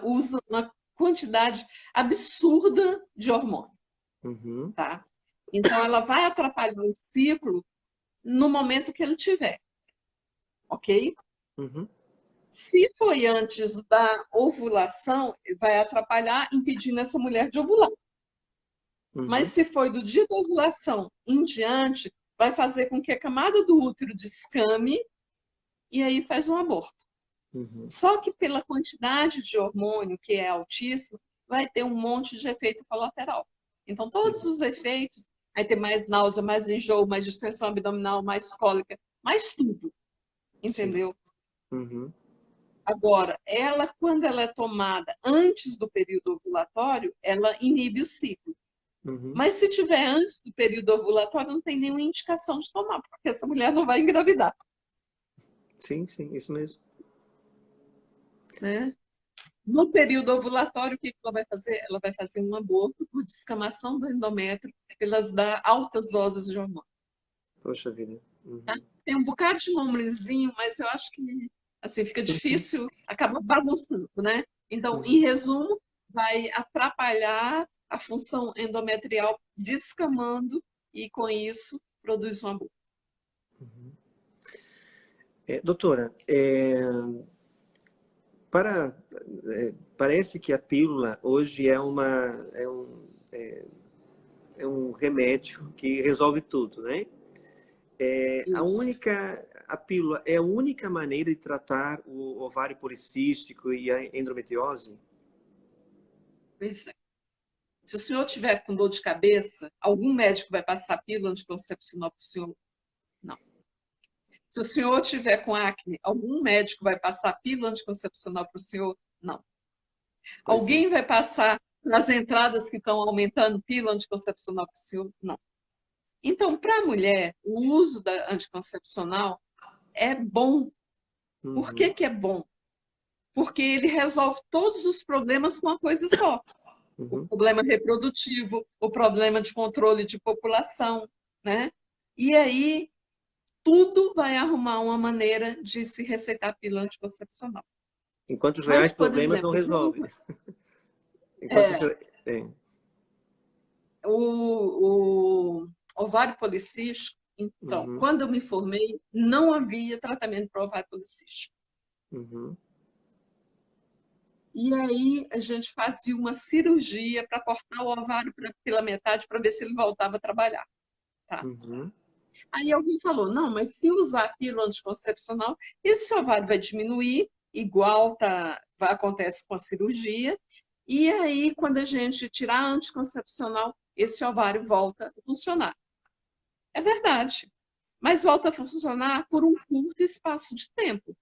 usa uma quantidade absurda de hormônio, tá? Então, ela vai atrapalhar o ciclo no momento que ele tiver, ok? Se foi antes da ovulação, vai atrapalhar, impedindo essa mulher de ovular. Mas se foi do dia da ovulação em diante, vai fazer com que a camada do útero descame e aí faz um aborto. Só que pela quantidade de hormônio, que é altíssima, vai ter um monte de efeito colateral. Então, todos os efeitos, vai ter mais náusea, mais enjoo, mais distensão abdominal, mais cólica, mais tudo. Entendeu? Agora, quando ela é tomada antes do período ovulatório, ela inibe o ciclo. Mas se tiver antes do período ovulatório, não tem nenhuma indicação de tomar, porque essa mulher não vai engravidar. Sim, isso mesmo. Né? No período ovulatório, o que ela vai fazer? Ela vai fazer um aborto por descamação do endométrio, pelas altas doses de hormônio. Poxa vida. Tá? Tem um bocado de númerozinho, mas eu acho que assim, fica difícil, acaba bagunçando, né? Então, em resumo, vai atrapalhar a função endometrial descamando e, com isso, produz um aborto. Doutora, parece que a pílula hoje é um remédio que resolve tudo, né? A pílula é a única maneira de tratar o ovário policístico e a endometriose? Pois é. Se o senhor tiver com dor de cabeça, algum médico vai passar pílula anticoncepcional para o senhor? Não. Se o senhor tiver com acne, algum médico vai passar pílula anticoncepcional para o senhor? Não. Alguém vai passar nas entradas que estão aumentando pílula anticoncepcional para o senhor? Não. Então, para a mulher, o uso da anticoncepcional é bom. Por que é bom? Porque ele resolve todos os problemas com uma coisa só. O problema reprodutivo, o problema de controle de população, né? E aí, tudo vai arrumar uma maneira de se receitar pílula anticoncepcional. Enquanto os reais problemas não resolvem. O ovário policístico, então, quando eu me formei, não havia tratamento para ovário policístico. E aí a gente fazia uma cirurgia para cortar o ovário pela metade para ver se ele voltava a trabalhar. Tá? Aí alguém falou, não, mas se usar pílula anticoncepcional, esse ovário vai diminuir, igual acontece com a cirurgia, e aí quando a gente tirar a anticoncepcional, esse ovário volta a funcionar. É verdade. Mas volta a funcionar por um curto espaço de tempo.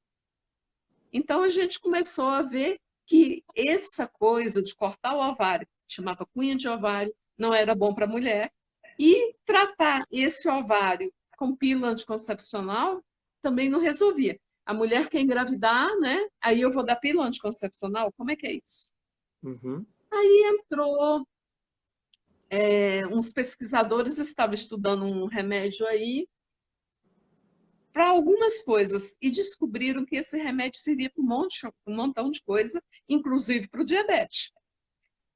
Então a gente começou a ver que essa coisa de cortar o ovário, chamava cunha de ovário, não era bom para a mulher, e tratar esse ovário com pílula anticoncepcional também não resolvia. A mulher quer engravidar, né? Aí eu vou dar pílula anticoncepcional? Como é que é isso? Uhum. Aí entrou, uns pesquisadores estavam estudando um remédio aí para algumas coisas e descobriram que esse remédio servia para um montão de coisa, inclusive para o diabetes.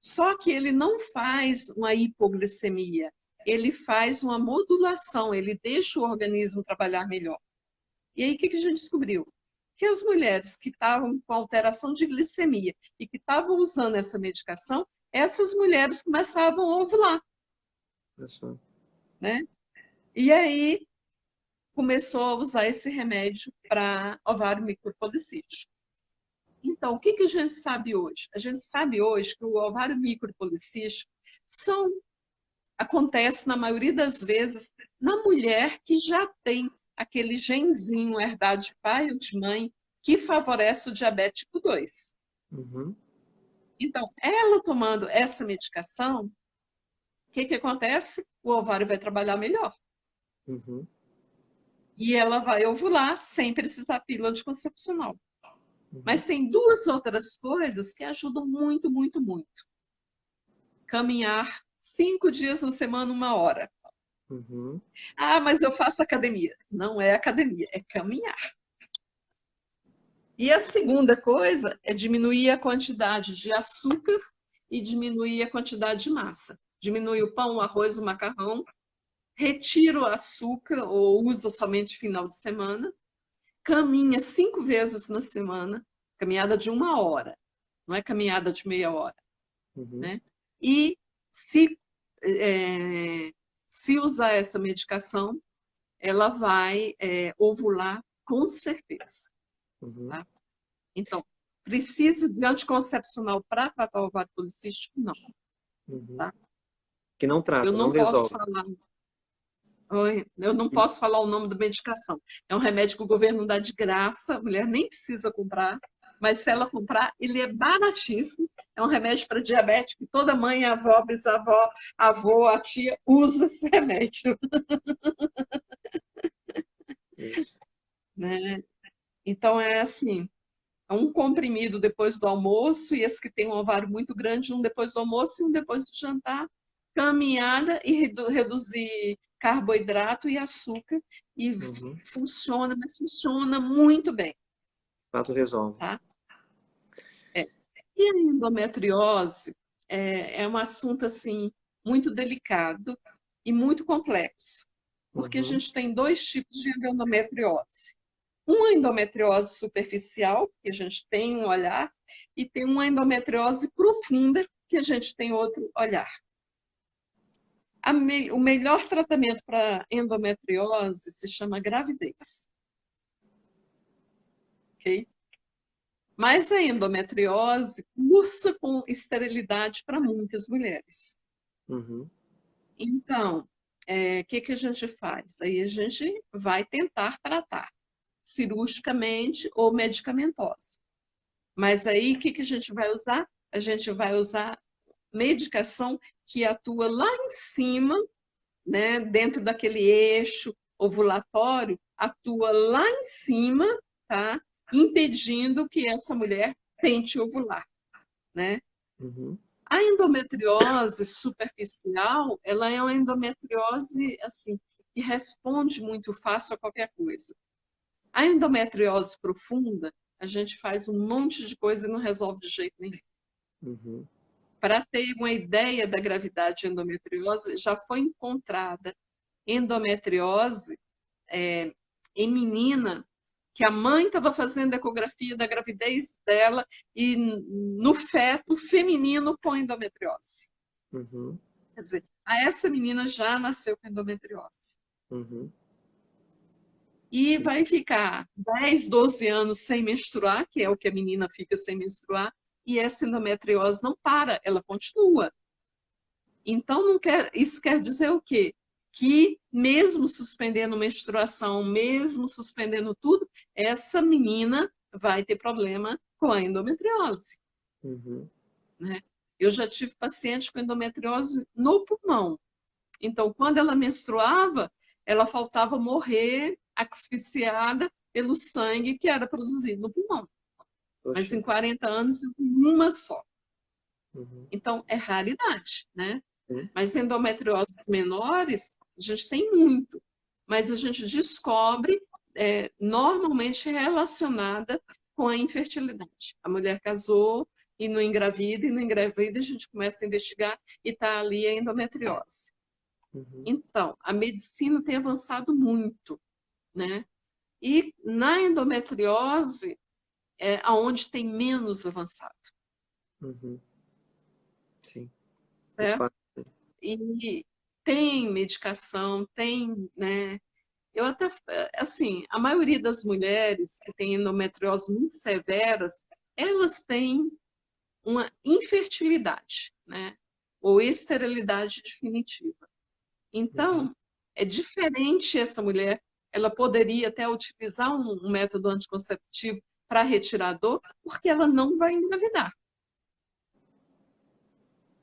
Só que ele não faz uma hipoglicemia, ele faz uma modulação, ele deixa o organismo trabalhar melhor. E aí o que a gente descobriu? Que as mulheres que estavam com alteração de glicemia e que estavam usando essa medicação, essas mulheres começavam a ovular, né? E aí começou a usar esse remédio para ovário micropolicístico. Então, o que a gente sabe hoje? A gente sabe hoje que o ovário micropolicístico acontece, na maioria das vezes, na mulher que já tem aquele genzinho herdado de pai ou de mãe que favorece o diabetes tipo 2. Uhum. Então, ela tomando essa medicação, o que acontece? O ovário vai trabalhar melhor. Uhum. E ela vai ovular sem precisar pílula anticoncepcional. Uhum. Mas tem duas outras coisas que ajudam muito, muito, muito. Caminhar 5 dias na semana, 1 hora. Uhum. Ah, mas eu faço academia. Não é academia, é caminhar. E a segunda coisa é diminuir a quantidade de açúcar e diminuir a quantidade de massa. Diminui o pão, o arroz, o macarrão, retira o açúcar ou usa somente final de semana, caminha 5 vezes na semana, caminhada de 1 hora, não é caminhada de meia hora. Uhum. Né? E se usar essa medicação, ela vai ovular com certeza. Uhum. Tá? Então, precisa de anticoncepcional para tratar o ovário policístico? Não. Uhum. Tá? Que não Eu trata, não não posso resolve. falar. Eu não posso falar o nome da medicação. É um remédio que o governo dá de graça, a mulher nem precisa comprar, mas se ela comprar, ele é baratíssimo. É um remédio para diabetes que toda mãe, avó, bisavó, avô, a tia usa esse remédio. Isso. Né? Então é assim, é um comprimido depois do almoço, e esse que tem um ovário muito grande, um depois do almoço e um depois do jantar, caminhada e reduzir carboidrato e açúcar, e Uhum. funciona, mas funciona muito bem. Fato resolve. Tá? E a endometriose é um assunto assim muito delicado e muito complexo, porque a Uhum. gente tem 2 tipos de endometriose. Uma endometriose superficial, que a gente tem um olhar, e tem uma endometriose profunda, que a gente tem outro olhar. O melhor tratamento para endometriose se chama gravidez. Ok? Mas a endometriose cursa com esterilidade para muitas mulheres. Uhum. Então, o que a gente faz? Aí a gente vai tentar tratar cirurgicamente ou medicamentosa. Mas aí o que a gente vai usar? A gente vai usar medicação que atua lá em cima, né, dentro daquele eixo ovulatório, atua lá em cima, tá? Impedindo que essa mulher tente ovular, né? Uhum. A endometriose superficial, ela é uma endometriose assim, que responde muito fácil a qualquer coisa. A endometriose profunda, a gente faz um monte de coisa e não resolve de jeito nenhum. Uhum. Para ter uma ideia da gravidade de endometriose, já foi encontrada endometriose em menina que a mãe estava fazendo ecografia da gravidez dela e no feto feminino com endometriose. Uhum. Quer dizer, essa menina já nasceu com endometriose. Uhum. E Sim. vai ficar 10, 12 anos sem menstruar, que é o que a menina fica sem menstruar, e essa endometriose não para, ela continua. Então, isso quer dizer o quê? que mesmo suspendendo menstruação, mesmo suspendendo tudo, essa menina vai ter problema com a endometriose, Uhum. né? Eu já tive paciente com endometriose no pulmão. Então, quando ela menstruava, ela faltava morrer asfixiada pelo sangue que era produzido no pulmão. Mas Poxa. em 40 anos, uma só. Uhum. Então, é raridade, né? Sim. Mas endometrioses menores, a gente tem muito. Mas a gente descobre normalmente relacionada com a infertilidade. A mulher casou e não engravida, a gente começa a investigar e está ali a endometriose. Uhum. Então, a medicina tem avançado muito, né? E na endometriose é aonde tem menos avançado, Uhum. Sim, de certo? fato. E tem medicação, tem, né? Eu até, assim, a maioria das mulheres que têm endometriose muito severas, elas têm uma infertilidade, né? Ou esterilidade definitiva. Uhum. Então, é diferente essa mulher. Ela poderia até utilizar um método anticonceptivo para retirar a dor, porque ela não vai engravidar.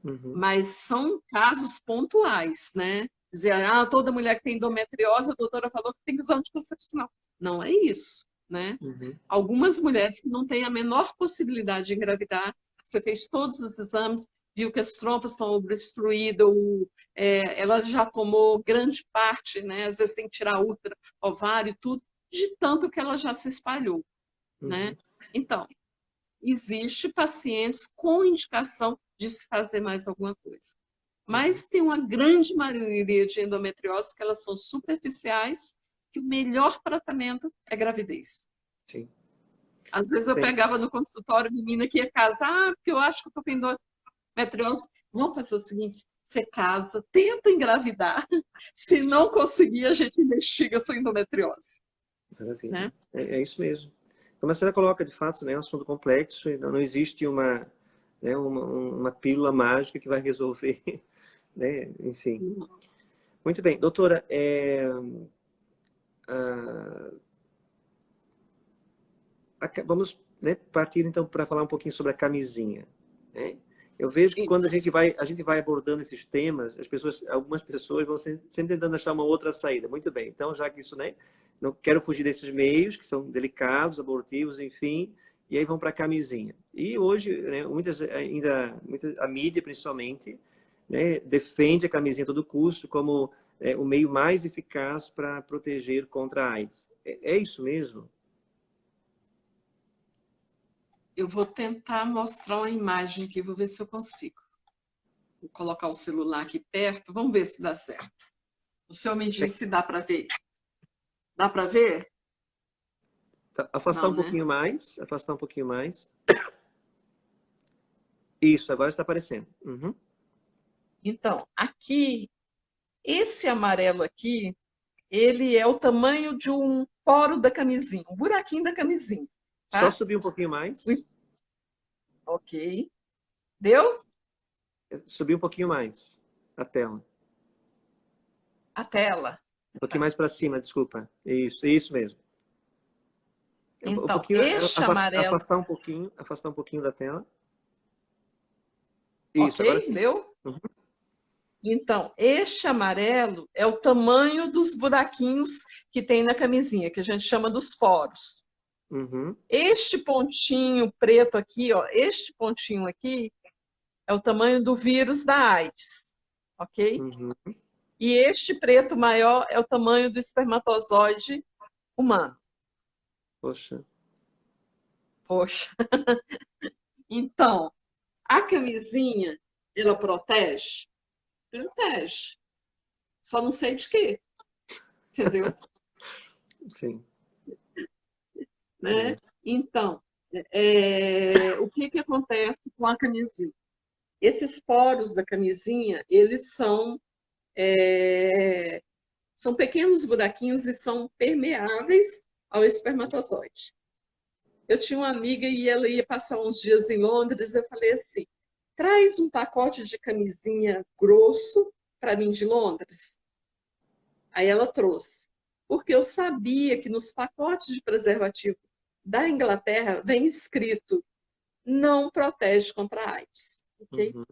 Uhum. Mas são casos pontuais, né? Dizer, toda mulher que tem endometriose, a doutora falou que tem que usar anticoncepcional. Não é isso, né? Uhum. Algumas mulheres que não têm a menor possibilidade de engravidar, você fez todos os exames, viu que as trompas estão obstruídas, ela já tomou grande parte, né? Às vezes tem que tirar útero, ovário, tudo, de tanto que ela já se espalhou, né? Uhum. Então, existe pacientes com indicação de se fazer mais alguma coisa. Uhum. Mas tem uma grande maioria de endometriose que elas são superficiais, que o melhor tratamento é gravidez. Sim. Às vezes eu Bem, pegava no consultório menina que ia casar, porque eu acho que eu tô com endometriose. Vamos fazer o seguinte, você casa, tenta engravidar. Se não conseguir, a gente investiga a sua endometriose, maravilha. né? É isso mesmo. Como a senhora coloca, de fato, né, é um assunto complexo e não existe uma pílula mágica que vai resolver, né? Enfim. Muito bem. Doutora, ah, vamos, né, partir então para falar um pouquinho sobre a camisinha, né? Eu vejo que quando Isso. a gente vai abordando esses temas, algumas pessoas vão sempre tentando achar uma outra saída. Muito bem. Então, já que isso, né, não quero fugir desses meios que são delicados, abortivos, enfim, e aí vão para a camisinha. E hoje, né, a mídia principalmente, né, defende a camisinha a todo custo como o meio mais eficaz para proteger contra a AIDS. É isso mesmo? Eu vou tentar mostrar uma imagem aqui, vou ver se eu consigo. Vou colocar o celular aqui perto, vamos ver se dá certo. O senhor me diz se dá para ver. Dá para ver? Afastar Não, um né? pouquinho mais, afastar um pouquinho mais. Isso, agora está aparecendo. Uhum. Então, aqui, esse amarelo aqui, ele é o tamanho de um poro da camisinha, um buraquinho da camisinha, Só tá? subir um pouquinho mais. Ok. Deu? Subir um pouquinho mais a tela. A tela. Um pouquinho mais para cima, desculpa. Isso mesmo. Um Então, pouquinho, este amarelo, afastar um pouquinho da tela. ok? Isso, agora sim. Deu? Uhum. Então, este amarelo é o tamanho dos buraquinhos que tem na camisinha, que a gente chama dos poros. Uhum. Este pontinho preto aqui, ó, este pontinho aqui é o tamanho do vírus da AIDS, ok? Uhum. E este preto maior é o tamanho do espermatozoide humano. Poxa. Poxa. Então, a camisinha, ela protege? Protege. Só não sei de quê, entendeu? Sim. Né? É. Então, o que que acontece com a camisinha? Esses poros da camisinha, eles são pequenos buraquinhos e são permeáveis ao espermatozoide. Eu tinha uma amiga e ela ia passar uns dias em Londres. Eu falei assim: traz um pacote de camisinha grosso para mim de Londres. Aí ela trouxe. Porque eu sabia que nos pacotes de preservativo da Inglaterra vem escrito não protege contra a AIDS. Ok? Uhum.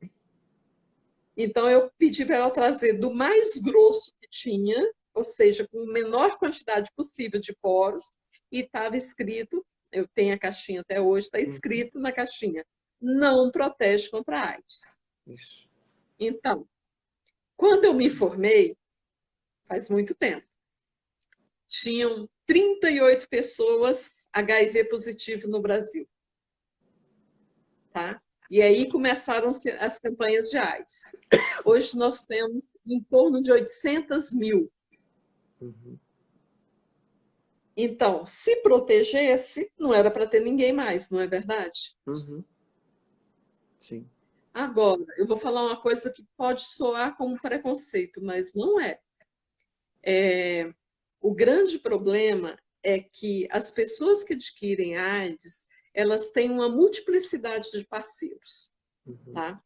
Então, eu pedi para ela trazer do mais grosso que tinha, ou seja, com a menor quantidade possível de poros, e estava escrito, eu tenho a caixinha até hoje, está Uhum. escrito na caixinha, não protege contra a AIDS. Isso. Então, quando eu me formei, faz muito tempo, tinham 38 pessoas HIV positivo no Brasil, tá? E aí começaram as campanhas de AIDS. Hoje nós temos em torno de 800 mil. Uhum. Então, se protegesse, não era para ter ninguém mais, não é verdade? Uhum. Sim. Agora, eu vou falar uma coisa que pode soar como preconceito, mas não é. O grande problema é que as pessoas que adquirem AIDS, elas têm uma multiplicidade de parceiros, Uhum. tá?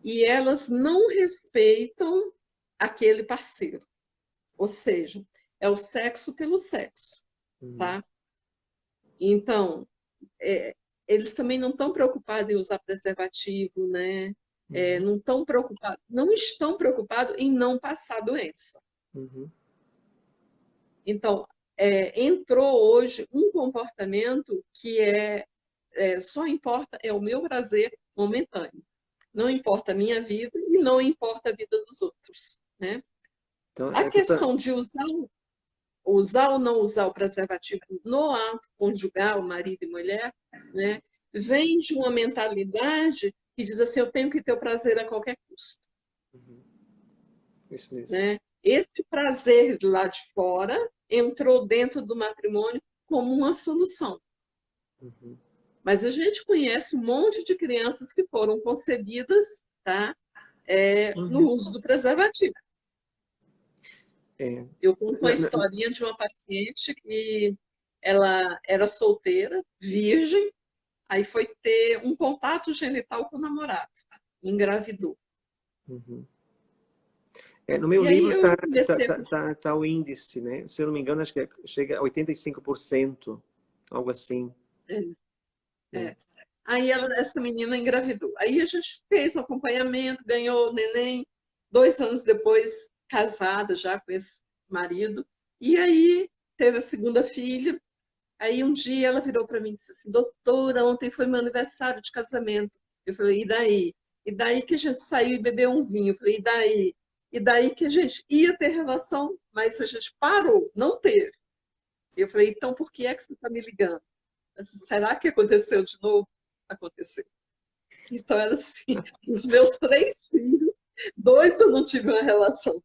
E elas não respeitam aquele parceiro. Ou seja, é o sexo pelo sexo, Uhum. tá? Então, eles também não estão preocupados em usar preservativo, né? Uhum. Não estão preocupados em não passar doença. Uhum. Então, entrou hoje um comportamento que só importa o meu prazer momentâneo. Não importa a minha vida e não importa a vida dos outros, né? Então, A é portanto. questão de usar ou não usar o preservativo no ato conjugal, marido e mulher, né, vem de uma mentalidade que diz assim, eu tenho que ter o prazer a qualquer custo. Uhum. Isso mesmo. Né? Esse prazer lá de fora entrou dentro do matrimônio como uma solução. Uhum. Mas a gente conhece um monte de crianças que foram concebidas, tá, no Uhum. uso do preservativo. É. Eu conto uma Na- na- historinha de uma paciente que ela era solteira, virgem, aí foi ter um contato genital com o namorado, engravidou. Uhum. No meu E aí livro eu tá, tá, comecei a... tá, tá, tá o índice, né? Se eu não me engano, acho que chega a 85%, algo assim. É, É. é. Aí essa menina engravidou. Aí a gente fez o acompanhamento, ganhou o neném, 2 anos depois, casada já com esse marido. E aí teve a segunda filha. Aí um dia ela virou para mim e disse assim, doutora, ontem foi meu aniversário de casamento. Eu falei, e daí? E daí que a gente saiu e bebeu um vinho. Eu falei, e daí? E daí que a gente ia ter relação, mas a gente parou, não teve. Eu falei, então por que é que você está me ligando? Ela disse, será que aconteceu de novo? Aconteceu. Então era assim, os meus 3 filhos, 2 eu não tive uma relação.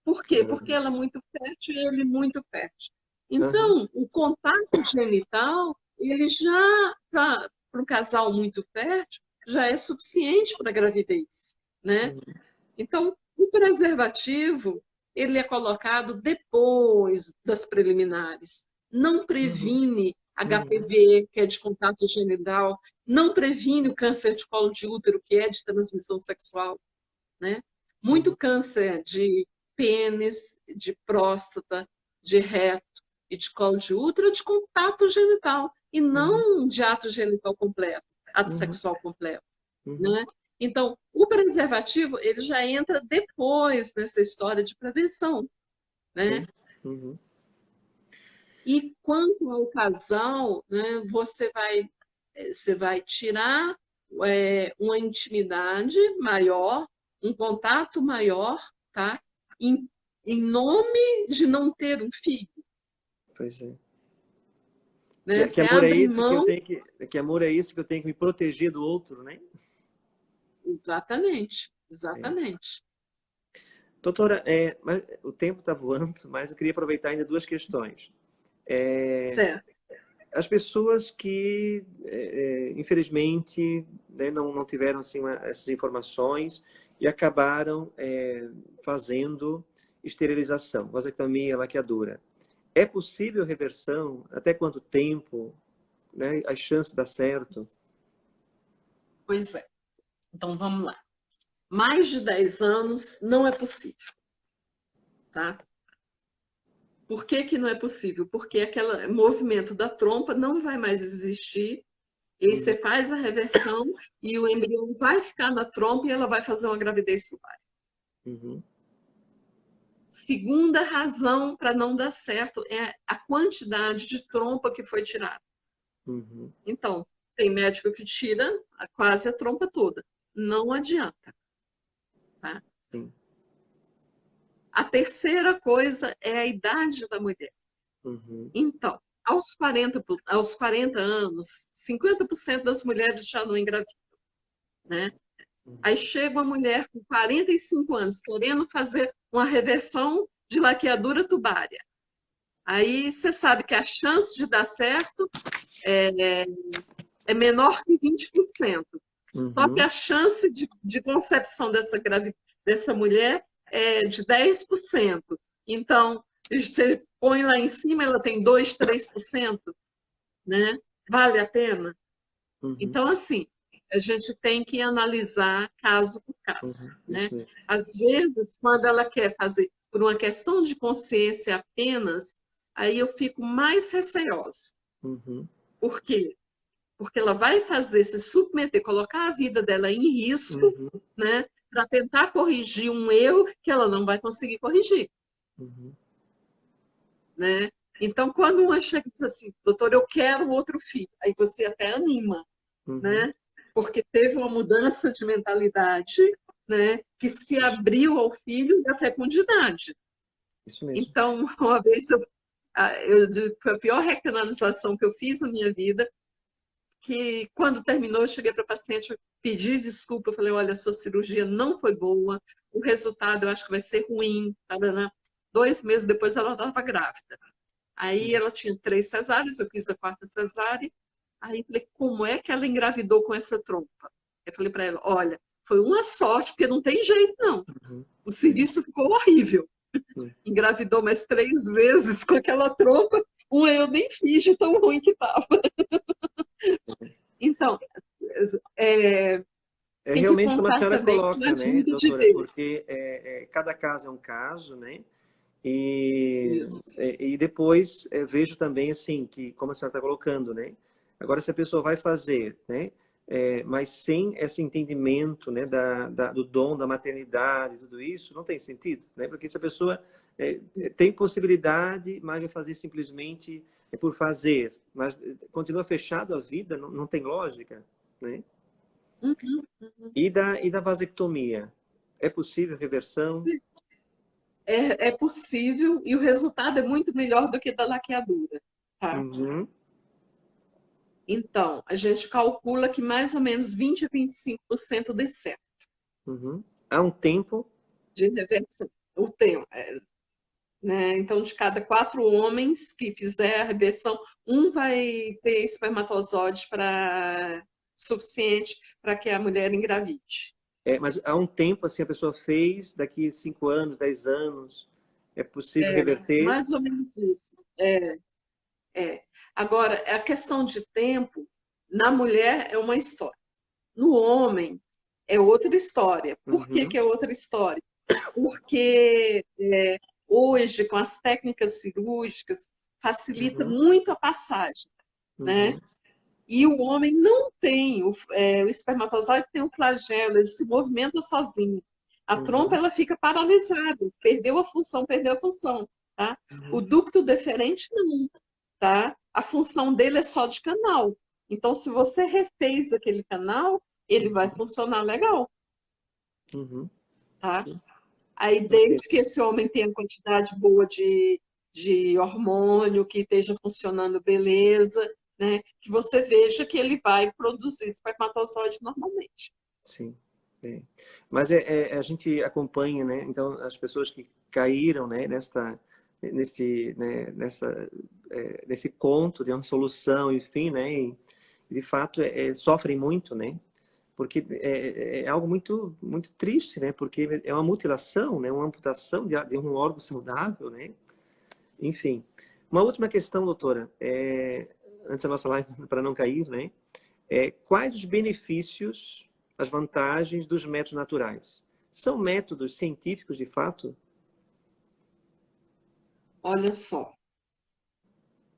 Por quê? Porque Caramba. ela é muito fértil e ele muito fértil. Aham. Então, o contato genital, ele já, para um casal muito fértil, já é suficiente para a gravidez, né? Uhum. Então, o preservativo, ele é colocado depois das preliminares. Não Uhum. previne Uhum. HPV, que é de contato genital, não previne o câncer de colo de útero, que é de transmissão sexual, né? Muito Uhum. câncer de pênis, de próstata, de reto e de colo de útero de contato genital, e Uhum. não de ato genital completo, ato Uhum. sexual completo, Uhum. né? Então, o preservativo ele já entra depois nessa história de prevenção, Sim. né? Uhum. E quanto ao casal, né, você vai tirar uma intimidade maior, um contato maior, tá? Em, em nome de não ter um filho, Pois é. né? Que Você amor é abre esse que eu mão, tenho que amor é esse que eu tenho que me proteger do outro, né? exatamente, É. exatamente. Doutora, mas o tempo está voando, mas eu queria aproveitar ainda duas questões. É, Certo. as pessoas que, infelizmente, né, não tiveram assim, essas informações e acabaram fazendo esterilização, vasectomia laqueadura. É possível reversão? Até quanto tempo? Né? As chances de dar certo? Pois é. Então vamos lá. Mais de 10 anos não é possível. tá? Por que que não é possível? Porque aquele movimento da trompa não vai mais existir, e aí você faz a reversão e o embrião vai ficar na trompa e ela vai fazer uma gravidez sumária. Uhum. Segunda razão para não dar certo é a quantidade de trompa que foi tirada. Uhum. Então, tem médico que tira quase a trompa toda. Não adianta, tá? Sim. A terceira coisa é a idade da mulher. Uhum. Então, aos 40 anos, 50% das mulheres já não engravidam, né? Aí chega uma mulher com 45 anos querendo fazer uma reversão de laqueadura tubária. Aí você sabe que a chance de dar certo é menor que 20%. Só que Uhum. a chance de concepção dessa mulher é de 10%. Então, você põe lá em cima, ela tem 2, 3%, né? Vale a pena? Uhum. Então, assim, a gente tem que analisar caso por caso, Uhum. né? Isso mesmo. Às vezes, quando ela quer fazer por uma questão de consciência apenas, aí eu fico mais receosa. Uhum. Por quê? Porque ela vai fazer, se submeter, colocar a vida dela em risco, Uhum. né? Para tentar corrigir um erro que ela não vai conseguir corrigir, Uhum. né? Então, quando uma chega e diz assim, doutor, eu quero outro filho, aí você até anima, Uhum. né? Porque teve uma mudança de mentalidade, né? Que se abriu ao filho e à fecundidade. Isso mesmo. Então, uma vez eu digo que foi a pior recanalização que eu fiz na minha vida, que quando terminou, eu cheguei para a paciente, eu pedi desculpa, eu falei, olha, a sua cirurgia não foi boa, o resultado eu acho que vai ser ruim, tá, né? 2 meses depois ela estava grávida. Aí ela tinha 3 cesáreas, eu fiz a 4ª cesárea. Aí eu falei, como é que ela engravidou com essa trompa? Eu falei para ela, olha, foi uma sorte, porque não tem jeito, não. Uhum. O serviço ficou horrível. Sim. Engravidou mais 3 vezes com aquela trompa, uma eu nem fiz de tão ruim que estava. Então, é, É tem que realmente como a contar senhora também com a coloca, né, ajuda de doutora? Deus. Porque cada caso é um caso, né? E, Isso. e depois vejo também assim que, como a senhora está colocando, né? Agora, se a pessoa vai fazer, né? Mas sem esse entendimento, né, do dom da maternidade, tudo isso, não tem sentido, né? Porque se a pessoa tem possibilidade, mas vai fazer simplesmente por fazer, mas continua fechado a vida, não tem lógica, né? Uhum. E da vasectomia? É possível reversão? É possível e o resultado é muito melhor do que da laqueadura, tá? Uhum, Então, a gente calcula que mais ou menos 20 a 25% dê certo uhum. Há um tempo. de reversão. O tempo, né? Então, de cada 4 homens que fizer a reversão, um vai ter espermatozoide suficiente para que a mulher engravide. Mas há um tempo, assim, a pessoa fez, daqui 5 anos, 10 anos, é possível reverter? Mais ou menos isso. É. Agora, a questão de tempo, na mulher é uma história. No homem é outra história. Por que Uhum, que é outra história? Porque hoje, com as técnicas cirúrgicas, facilita uhum, muito a passagem, né? uhum, E o homem não tem, o espermatozoide tem um flagelo, ele se movimenta sozinho. A trompa uhum, ela fica paralisada, perdeu a função, perdeu a função, tá? O uhum, ducto deferente não, tá? A função dele é só de canal. Então, se você refez aquele canal, ele vai funcionar legal, uhum. tá? Aí, Ok. desde que esse homem tenha quantidade boa de hormônio, que esteja funcionando beleza, né? Que você veja que ele vai produzir espermatozoide normalmente. Sim. É. Mas a gente acompanha, né? Então, as pessoas que caíram, né, nesse conto de uma solução, enfim, né? E, de fato, sofrem muito, né? Porque é algo muito muito triste, né? Porque é uma mutilação, né? Uma amputação de um órgão saudável, né? Enfim. Uma última questão, doutora, antes da nossa live, para não cair, né? Quais os benefícios, as vantagens dos métodos naturais? São métodos científicos, de fato? Olha só,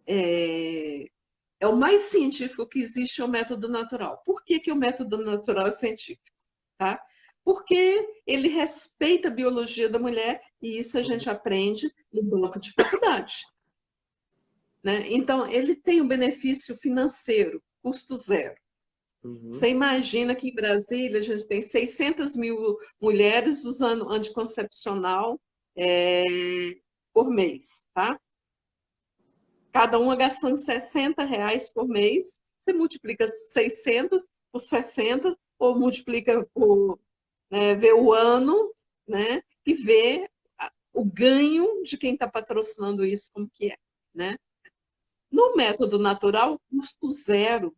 é, é o mais científico que existe, é o método natural. Por que que o método natural é científico? Tá? Porque ele respeita a biologia da mulher e isso a gente aprende no bloco de faculdade, né? Então, ele tem um benefício financeiro, custo zero. Uhum. Você imagina que em Brasília a gente tem 600 mil mulheres usando anticoncepcional é, por mês, tá? Cada uma gastando R$ 60 por mês. Você multiplica 600 por 60 ou multiplica por vê o ano, né? E vê o ganho de quem está patrocinando isso, como que é, né? No método natural, custo zero.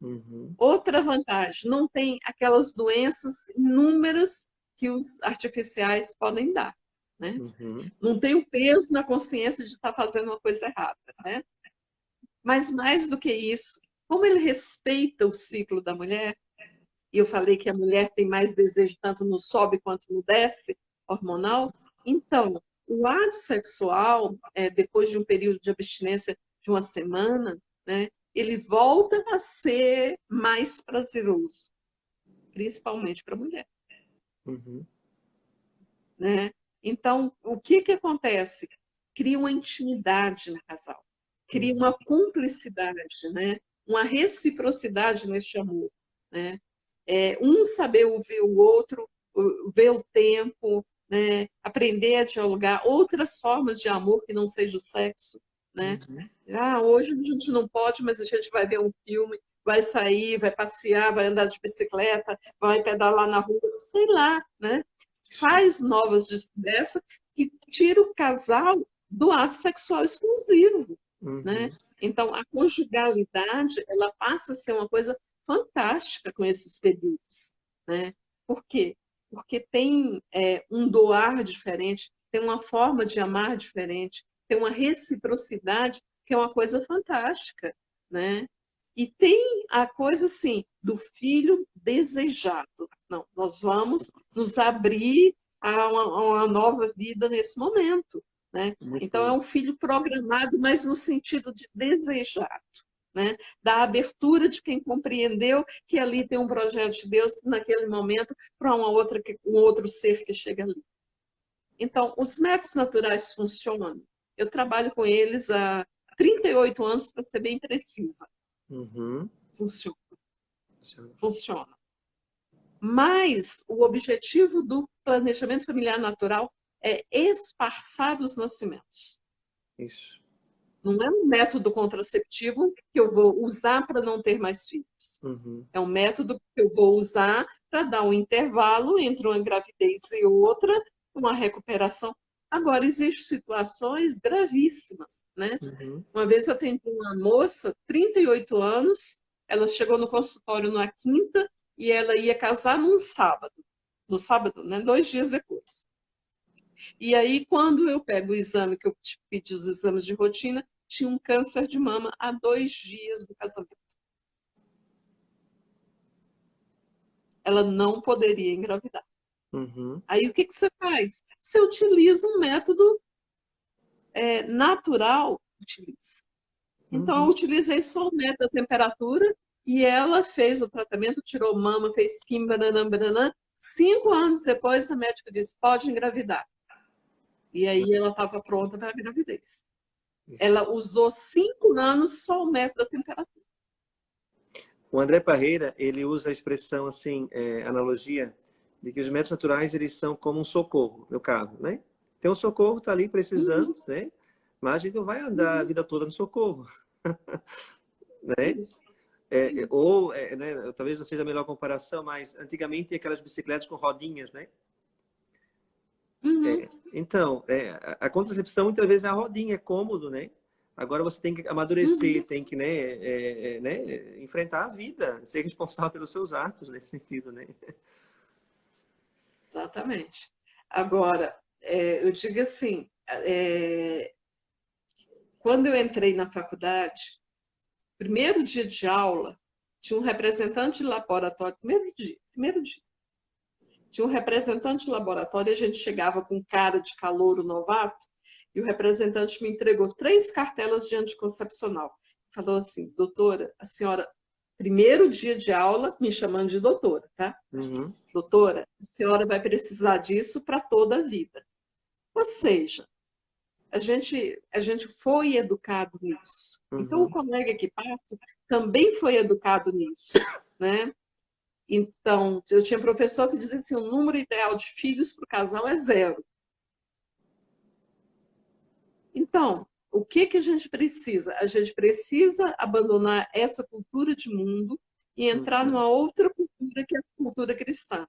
Uhum. Outra vantagem, não tem aquelas doenças inúmeras que os artificiais podem dar, né? Uhum. Não tem o peso na consciência de estar fazendo uma coisa errada, né? Mas mais do que isso, como ele respeita o ciclo da mulher, e eu falei que a mulher tem mais desejo tanto no sobe quanto no desce hormonal, então o ato sexual, depois de um período de abstinência de uma semana, né, ele volta a ser mais prazeroso, principalmente para a mulher, Uhum. né? Então, o que que acontece? Cria uma intimidade no casal, cria uma cumplicidade, né? Uma reciprocidade neste amor, né? Um saber ouvir o outro, ver o tempo, né? Aprender a dialogar, outras formas de amor que não seja o sexo, né? Uhum. Ah, hoje a gente não pode, mas a gente vai ver um filme, vai sair, vai passear, vai andar de bicicleta, vai pedalar na rua, sei lá, né? Faz novas descobertas que tira o casal do ato sexual exclusivo, né? Uhum. Então, a conjugalidade, ela passa a ser uma coisa fantástica com esses períodos, né? Por quê? Porque tem um doar diferente, tem uma forma de amar diferente, tem uma reciprocidade que é uma coisa fantástica, né? E tem a coisa assim do filho desejado. Não, nós vamos nos abrir a uma nova vida nesse momento, né? Muito Então é bom. um filho programado, mas no sentido de desejado, né? Da abertura de quem compreendeu que ali tem um projeto de Deus naquele momento para um outro ser que chega ali. Então, os métodos naturais funcionam. Eu trabalho com eles há 38 anos, para ser bem precisa. Uhum. Funciona, Isso. funciona. Mas o objetivo do planejamento familiar natural é esparçar os nascimentos. Isso. Não é um método contraceptivo que eu vou usar para não ter mais filhos. Uhum. É um método que eu vou usar para dar um intervalo entre uma gravidez e outra, uma recuperação. Agora, existem situações gravíssimas, né? Uhum. Uma vez eu atendi uma moça, 38 anos, ela chegou no consultório na quinta e ela ia casar num sábado. No sábado, né? 2 dias depois. E aí, quando eu pego o exame, que eu te pedi os exames de rotina, tinha um câncer de mama há 2 dias do casamento. Ela não poderia engravidar. Uhum. Aí, o que que você faz? Você utiliza um método natural, utiliza. Então, eu Uhum. utilizei só o método da temperatura e ela fez o tratamento, tirou mama, fez quimio, bananã, bananã. 5 anos depois, a médica disse, pode engravidar. E aí ela estava pronta para a gravidez. Isso. Ela usou 5 anos só o método da temperatura. O André Parreira, ele usa a expressão assim, analogia, de que os métodos naturais eles são como um socorro no carro, né? Tem um socorro, tá ali precisando, Uhum, né? Mas a gente não vai andar a uhum. vida toda no socorro, né? Isso, isso. Né, talvez não seja a melhor comparação, mas antigamente tinha aquelas bicicletas com rodinhas, né? Uhum, Então, a contracepção muitas vezes é a rodinha, é cômodo, né? Agora você tem que amadurecer, uhum. tem que, né, enfrentar a vida, ser responsável pelos seus atos nesse sentido, né? Exatamente. Agora, eu digo assim, quando eu entrei na faculdade, primeiro dia de aula, tinha um representante de laboratório, primeiro dia. Tinha um representante de laboratório, a gente chegava com cara de calouro novato, e o representante me entregou 3 cartelas de anticoncepcional. Falou assim, doutora, a senhora, primeiro dia de aula, me chamando de doutora, tá? Uhum. Doutora, a senhora vai precisar disso para toda a vida. Ou seja, a gente foi educado nisso. Então, o Uhum. colega que passa também foi educado nisso, né? Então, eu tinha professor que dizia assim, o número ideal de filhos para o casal é 0. Então, o que que a gente precisa? A gente precisa abandonar essa cultura de mundo e entrar Uhum. numa outra cultura, que é a cultura cristã,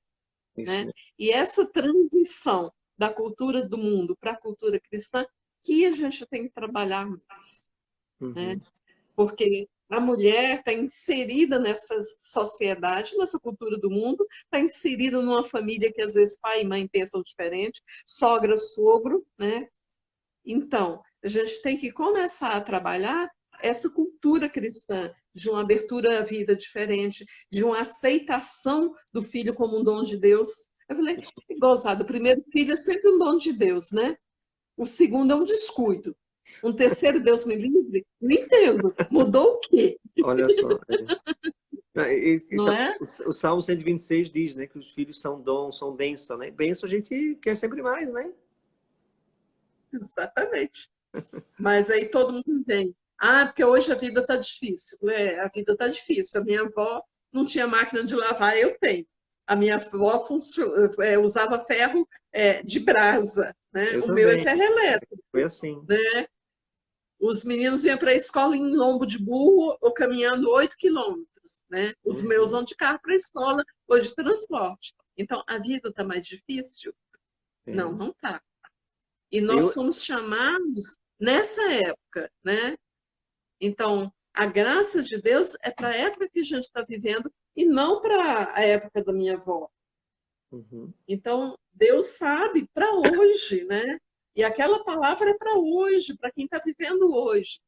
Isso né? mesmo. E essa transição da cultura do mundo para a cultura cristã que a gente tem que trabalhar mais, né? Uhum. Porque a mulher está inserida nessa sociedade, nessa cultura do mundo, está inserida numa família que às vezes pai e mãe pensam diferente, sogra, sogro, né? Então, a gente tem que começar a trabalhar essa cultura cristã, de uma abertura à vida diferente, de uma aceitação do filho como um dom de Deus. Eu falei, gozado, o primeiro filho é sempre um dom de Deus, né? O segundo é um descuido. Um terceiro, Deus me livre? Não entendo. Mudou o quê? Olha só. Não é? O Salmo 126 diz, né, que os filhos são dom, são bênção, né? Bênção a gente quer sempre mais, né? Exatamente. Mas aí todo mundo vem. Ah, porque hoje a vida está difícil. É, a vida está difícil. A minha avó não tinha máquina de lavar, eu tenho. A minha avó usava ferro de brasa, né? Eu O meu é também. ferro elétrico, Foi assim. né? Os meninos iam para a escola em lombo de burro ou caminhando 8 quilômetros, né? Os meus Uhum. vão de carro para a escola ou de transporte. Então, a vida está mais difícil? Não, É. não está. E nós Eu, somos chamados nessa época, né? Então, a graça de Deus é para a época que a gente está vivendo e não para a época da minha avó. uhum. Então, Deus sabe para hoje, né? E aquela palavra é para hoje, para quem está vivendo hoje.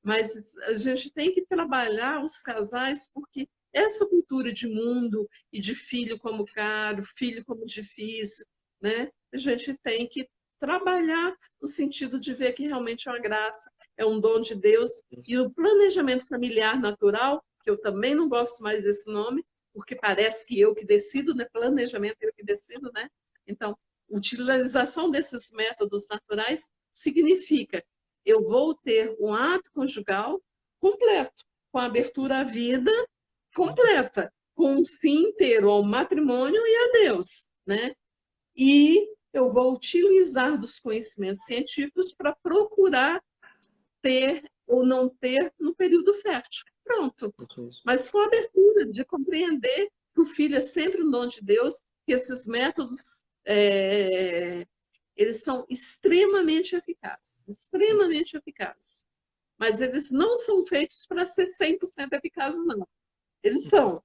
Mas a gente tem que trabalhar os casais, porque essa cultura de mundo e de filho como caro, filho como difícil, né? A gente tem que trabalhar no sentido de ver que realmente é uma graça, é um dom de Deus. E o planejamento familiar natural, que eu também não gosto mais desse nome, porque parece que eu que decido, né? Planejamento eu que decido, né? Então, utilização desses métodos naturais significa eu vou ter um ato conjugal completo, com abertura à vida completa, com um sim inteiro ao matrimônio e a Deus, né? E eu vou utilizar dos conhecimentos científicos para procurar ter ou não ter no período fértil. Pronto. Isso mesmo. Mas com a abertura de compreender que o filho é sempre um dom de Deus, que esses métodos eles são extremamente eficazes, extremamente eficazes. Mas eles não são feitos para ser 100% eficazes, não. Eles são,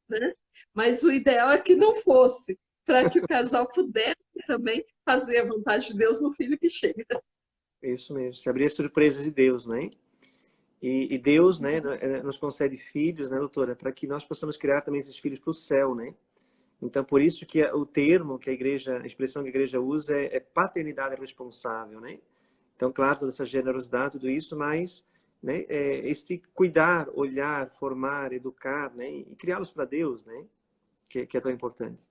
né? Mas o ideal é que não fosse, para que o casal pudesse também fazer a vontade de Deus no filho que chega. Isso mesmo. Se abrir a surpresa de Deus, né? E Deus, né, nos concede filhos, né, doutora, para que nós possamos criar também esses filhos para o céu, né? Então, por isso que o termo que a expressão que a igreja usa é paternidade responsável, né? Então, claro, toda essa generosidade, tudo isso, mas, né, este cuidar, olhar, formar, educar, né, e criá-los para Deus, né, que é tão importante.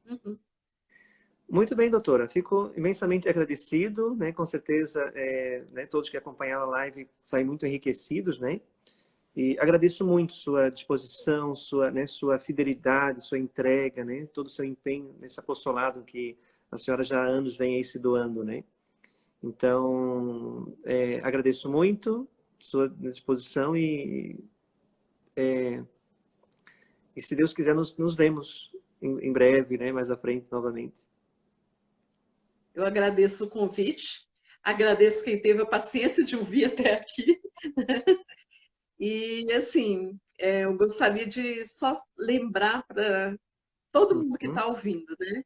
Uhum. Muito bem, doutora. Fico imensamente agradecido, né? Com certeza, né, todos que acompanharam a live saem muito enriquecidos, né? E agradeço muito sua disposição, sua fidelidade, sua entrega, né? Todo o seu empenho nesse apostolado que a senhora já há anos vem aí se doando, né? Então, agradeço muito sua disposição e se Deus quiser, nos vemos em breve, né? Mais à frente, novamente. Eu agradeço o convite, agradeço quem teve a paciência de ouvir até aqui. E, assim, eu gostaria de só lembrar para todo mundo que Uhum. está ouvindo, né?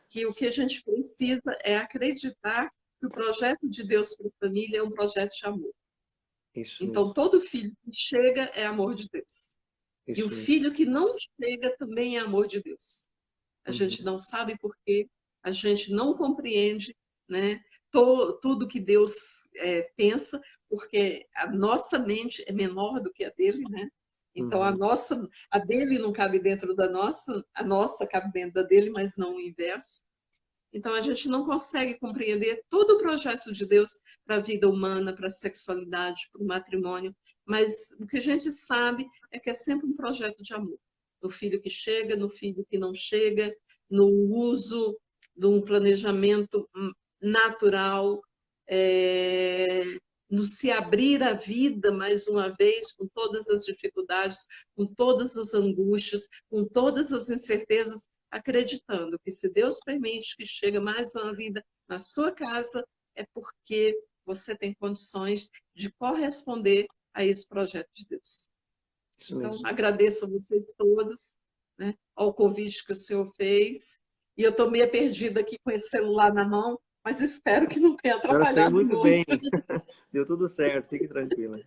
Que o que a gente precisa é acreditar que o projeto de Deus para a família é um projeto de amor. Isso Então, mesmo. todo filho que chega é amor de Deus. E o Isso mesmo. filho que não chega também é amor de Deus. A gente não sabe por quê, a gente não compreende, né, tudo que Deus pensa, porque a nossa mente é menor do que a dele, né? Então a dele não cabe dentro da nossa, a nossa cabe dentro da dele, mas não o inverso. Então a gente não consegue compreender todo o projeto de Deus para a vida humana, para a sexualidade, para o matrimônio, mas o que a gente sabe é que é sempre um projeto de amor. No filho que chega, no filho que não chega, no uso de um planejamento natural, no se abrir à vida mais uma vez, com todas as dificuldades, com todas as angústias, com todas as incertezas, acreditando que se Deus permite que chegue mais uma vida na sua casa, é porque você tem condições de corresponder a esse projeto de Deus. Isso então, mesmo. agradeço a vocês todos, né, ao convite que o senhor fez. E eu estou meio perdida aqui com esse celular na mão, mas espero que não tenha Agora saiu atrapalhado muito muito. bem. Deu tudo certo, fique tranquila.